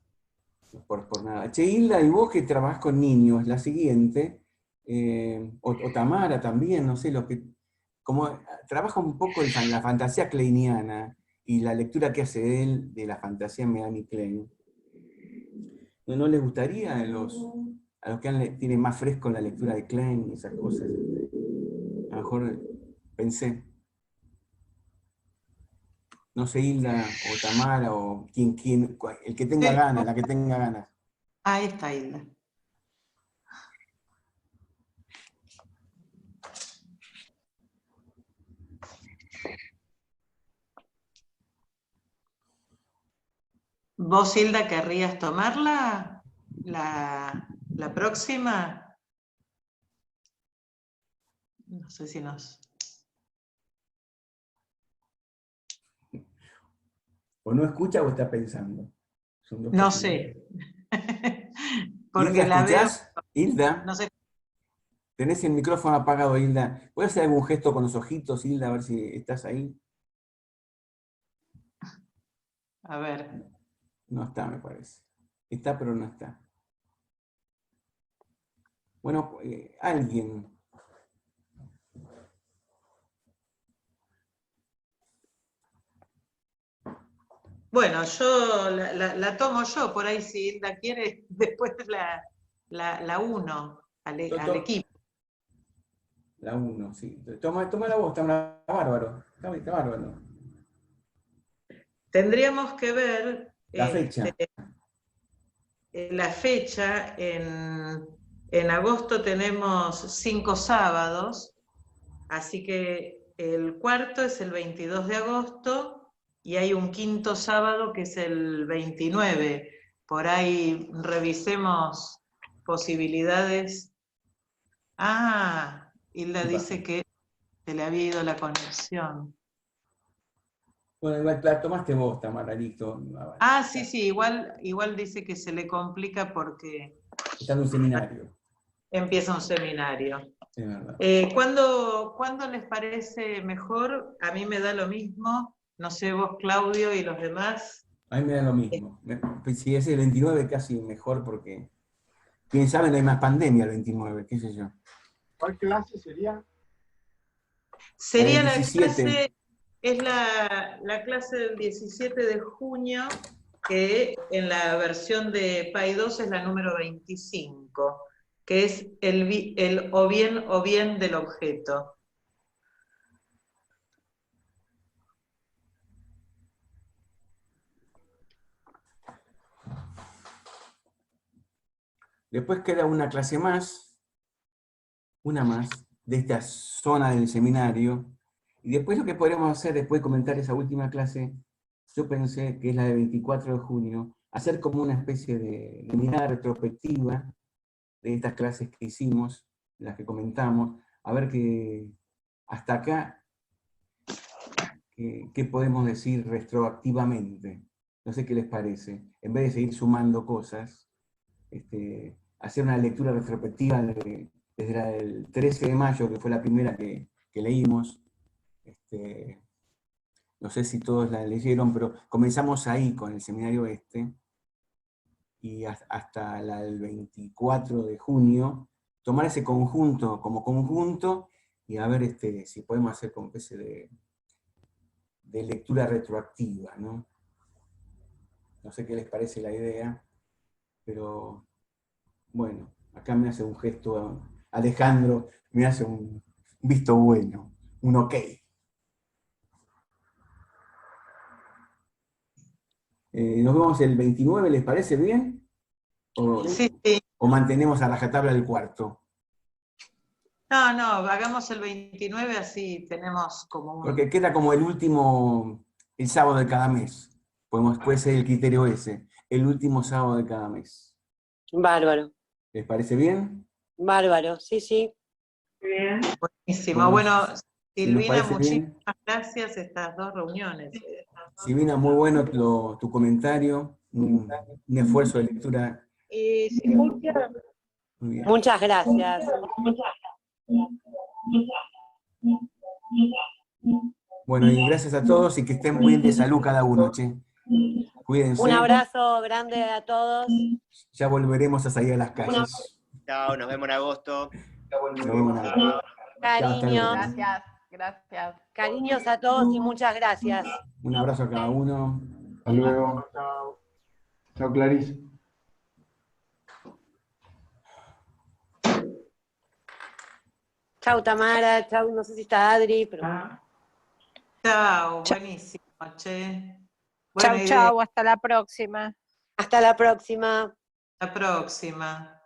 Por nada. Che, Hilda, y vos que trabajás con niños, la siguiente, o Tamara también, no sé, como trabaja un poco la fantasía kleiniana y la lectura que hace él de la fantasía Melanie Klein. ¿No les gustaría a los que tienen más fresco la lectura de Klein y esas cosas? A lo mejor pensé. No sé, Hilda o Tamara o el que tenga ganas, la que tenga ganas. Ahí está Hilda. ¿Vos, Hilda, querrías tomarla? ¿La próxima? No sé si nos... O no escucha o está pensando. Son dos No posibilidades. sé. Porque Hilda, la ¿escuchás? veo... Hilda. No sé. Tenés el micrófono apagado, Hilda. ¿Puedes hacer algún gesto con los ojitos, Hilda, a ver si estás ahí? A ver. No está, me parece. Está, pero no está. Bueno, alguien. Bueno, yo la tomo yo, por ahí si Hilda quiere, después la uno al equipo. La 1, sí. Toma la voz, está bárbaro. Está bárbaro. Tendríamos que ver La fecha. La fecha. En agosto tenemos 5 sábados, así que el cuarto es el 22 de agosto y hay un quinto sábado que es el 29. Por ahí revisemos posibilidades. Ah, Hilda dice que se le había ido la conexión. Bueno, la tomaste vos, Tamara, listo. Ah, sí, igual dice que se le complica porque... Está en un seminario. Empieza un seminario. Es verdad. ¿Cuándo les parece mejor? A mí me da lo mismo. No sé vos, Claudio, y los demás. A mí me da lo mismo. Si es el 29 casi mejor porque, quién sabe, no hay más pandemia el 29, qué sé yo. ¿Cuál clase sería? Sería la clase, es la clase del 17 de junio, que en la versión de PAI 2 es la número 25, que es el o bien del objeto. Después queda una clase más, una más, de esta zona del seminario, y después lo que podremos hacer, después de comentar esa última clase, yo pensé que es la de 24 de junio, hacer como una especie de mirada retrospectiva de estas clases que hicimos, de las que comentamos, a ver que hasta acá, qué podemos decir retroactivamente. No sé qué les parece. En vez de seguir sumando cosas, hacer una lectura retrospectiva desde el 13 de mayo, que fue la primera que leímos. No sé si todos la leyeron, pero comenzamos ahí con el seminario y hasta el 24 de junio, tomar ese conjunto como conjunto y a ver si podemos hacer como especie de lectura retroactiva, ¿no? No sé qué les parece la idea, pero bueno, acá me hace un gesto Alejandro, me hace un visto bueno, un ok. ¿Nos vemos el 29, les parece bien? Sí. ¿O mantenemos a rajatabla el cuarto? No, hagamos el 29, así tenemos como un... Porque queda como el último, el sábado de cada mes. Puede ser el criterio ese, el último sábado de cada mes. Bárbaro, ¿Les parece bien? bárbaro, sí, sí. Bien. Buenísimo. Bueno, Si nos Silvina, parece bien. muchísimas gracias estas 2 reuniones. Silvina, muy bueno tu comentario, un esfuerzo de lectura. ¿Se escucha? Muy bien. Muchas gracias. Bueno, y gracias a todos y que estén muy bien de salud cada uno, che. Cuídense. Un abrazo grande a todos. Ya volveremos a salir a las calles. Chao, nos vemos en agosto. Nos vemos en agosto. Cariños, Gracias. cariños a todos y muchas gracias. Un abrazo a cada uno. Hasta luego. Chao, Clarice. Chau Tamara, chau, no sé si está Adri, pero... Chao, buenísimo, che. Chau, Buena chau, idea. hasta la próxima. Hasta la próxima. La próxima.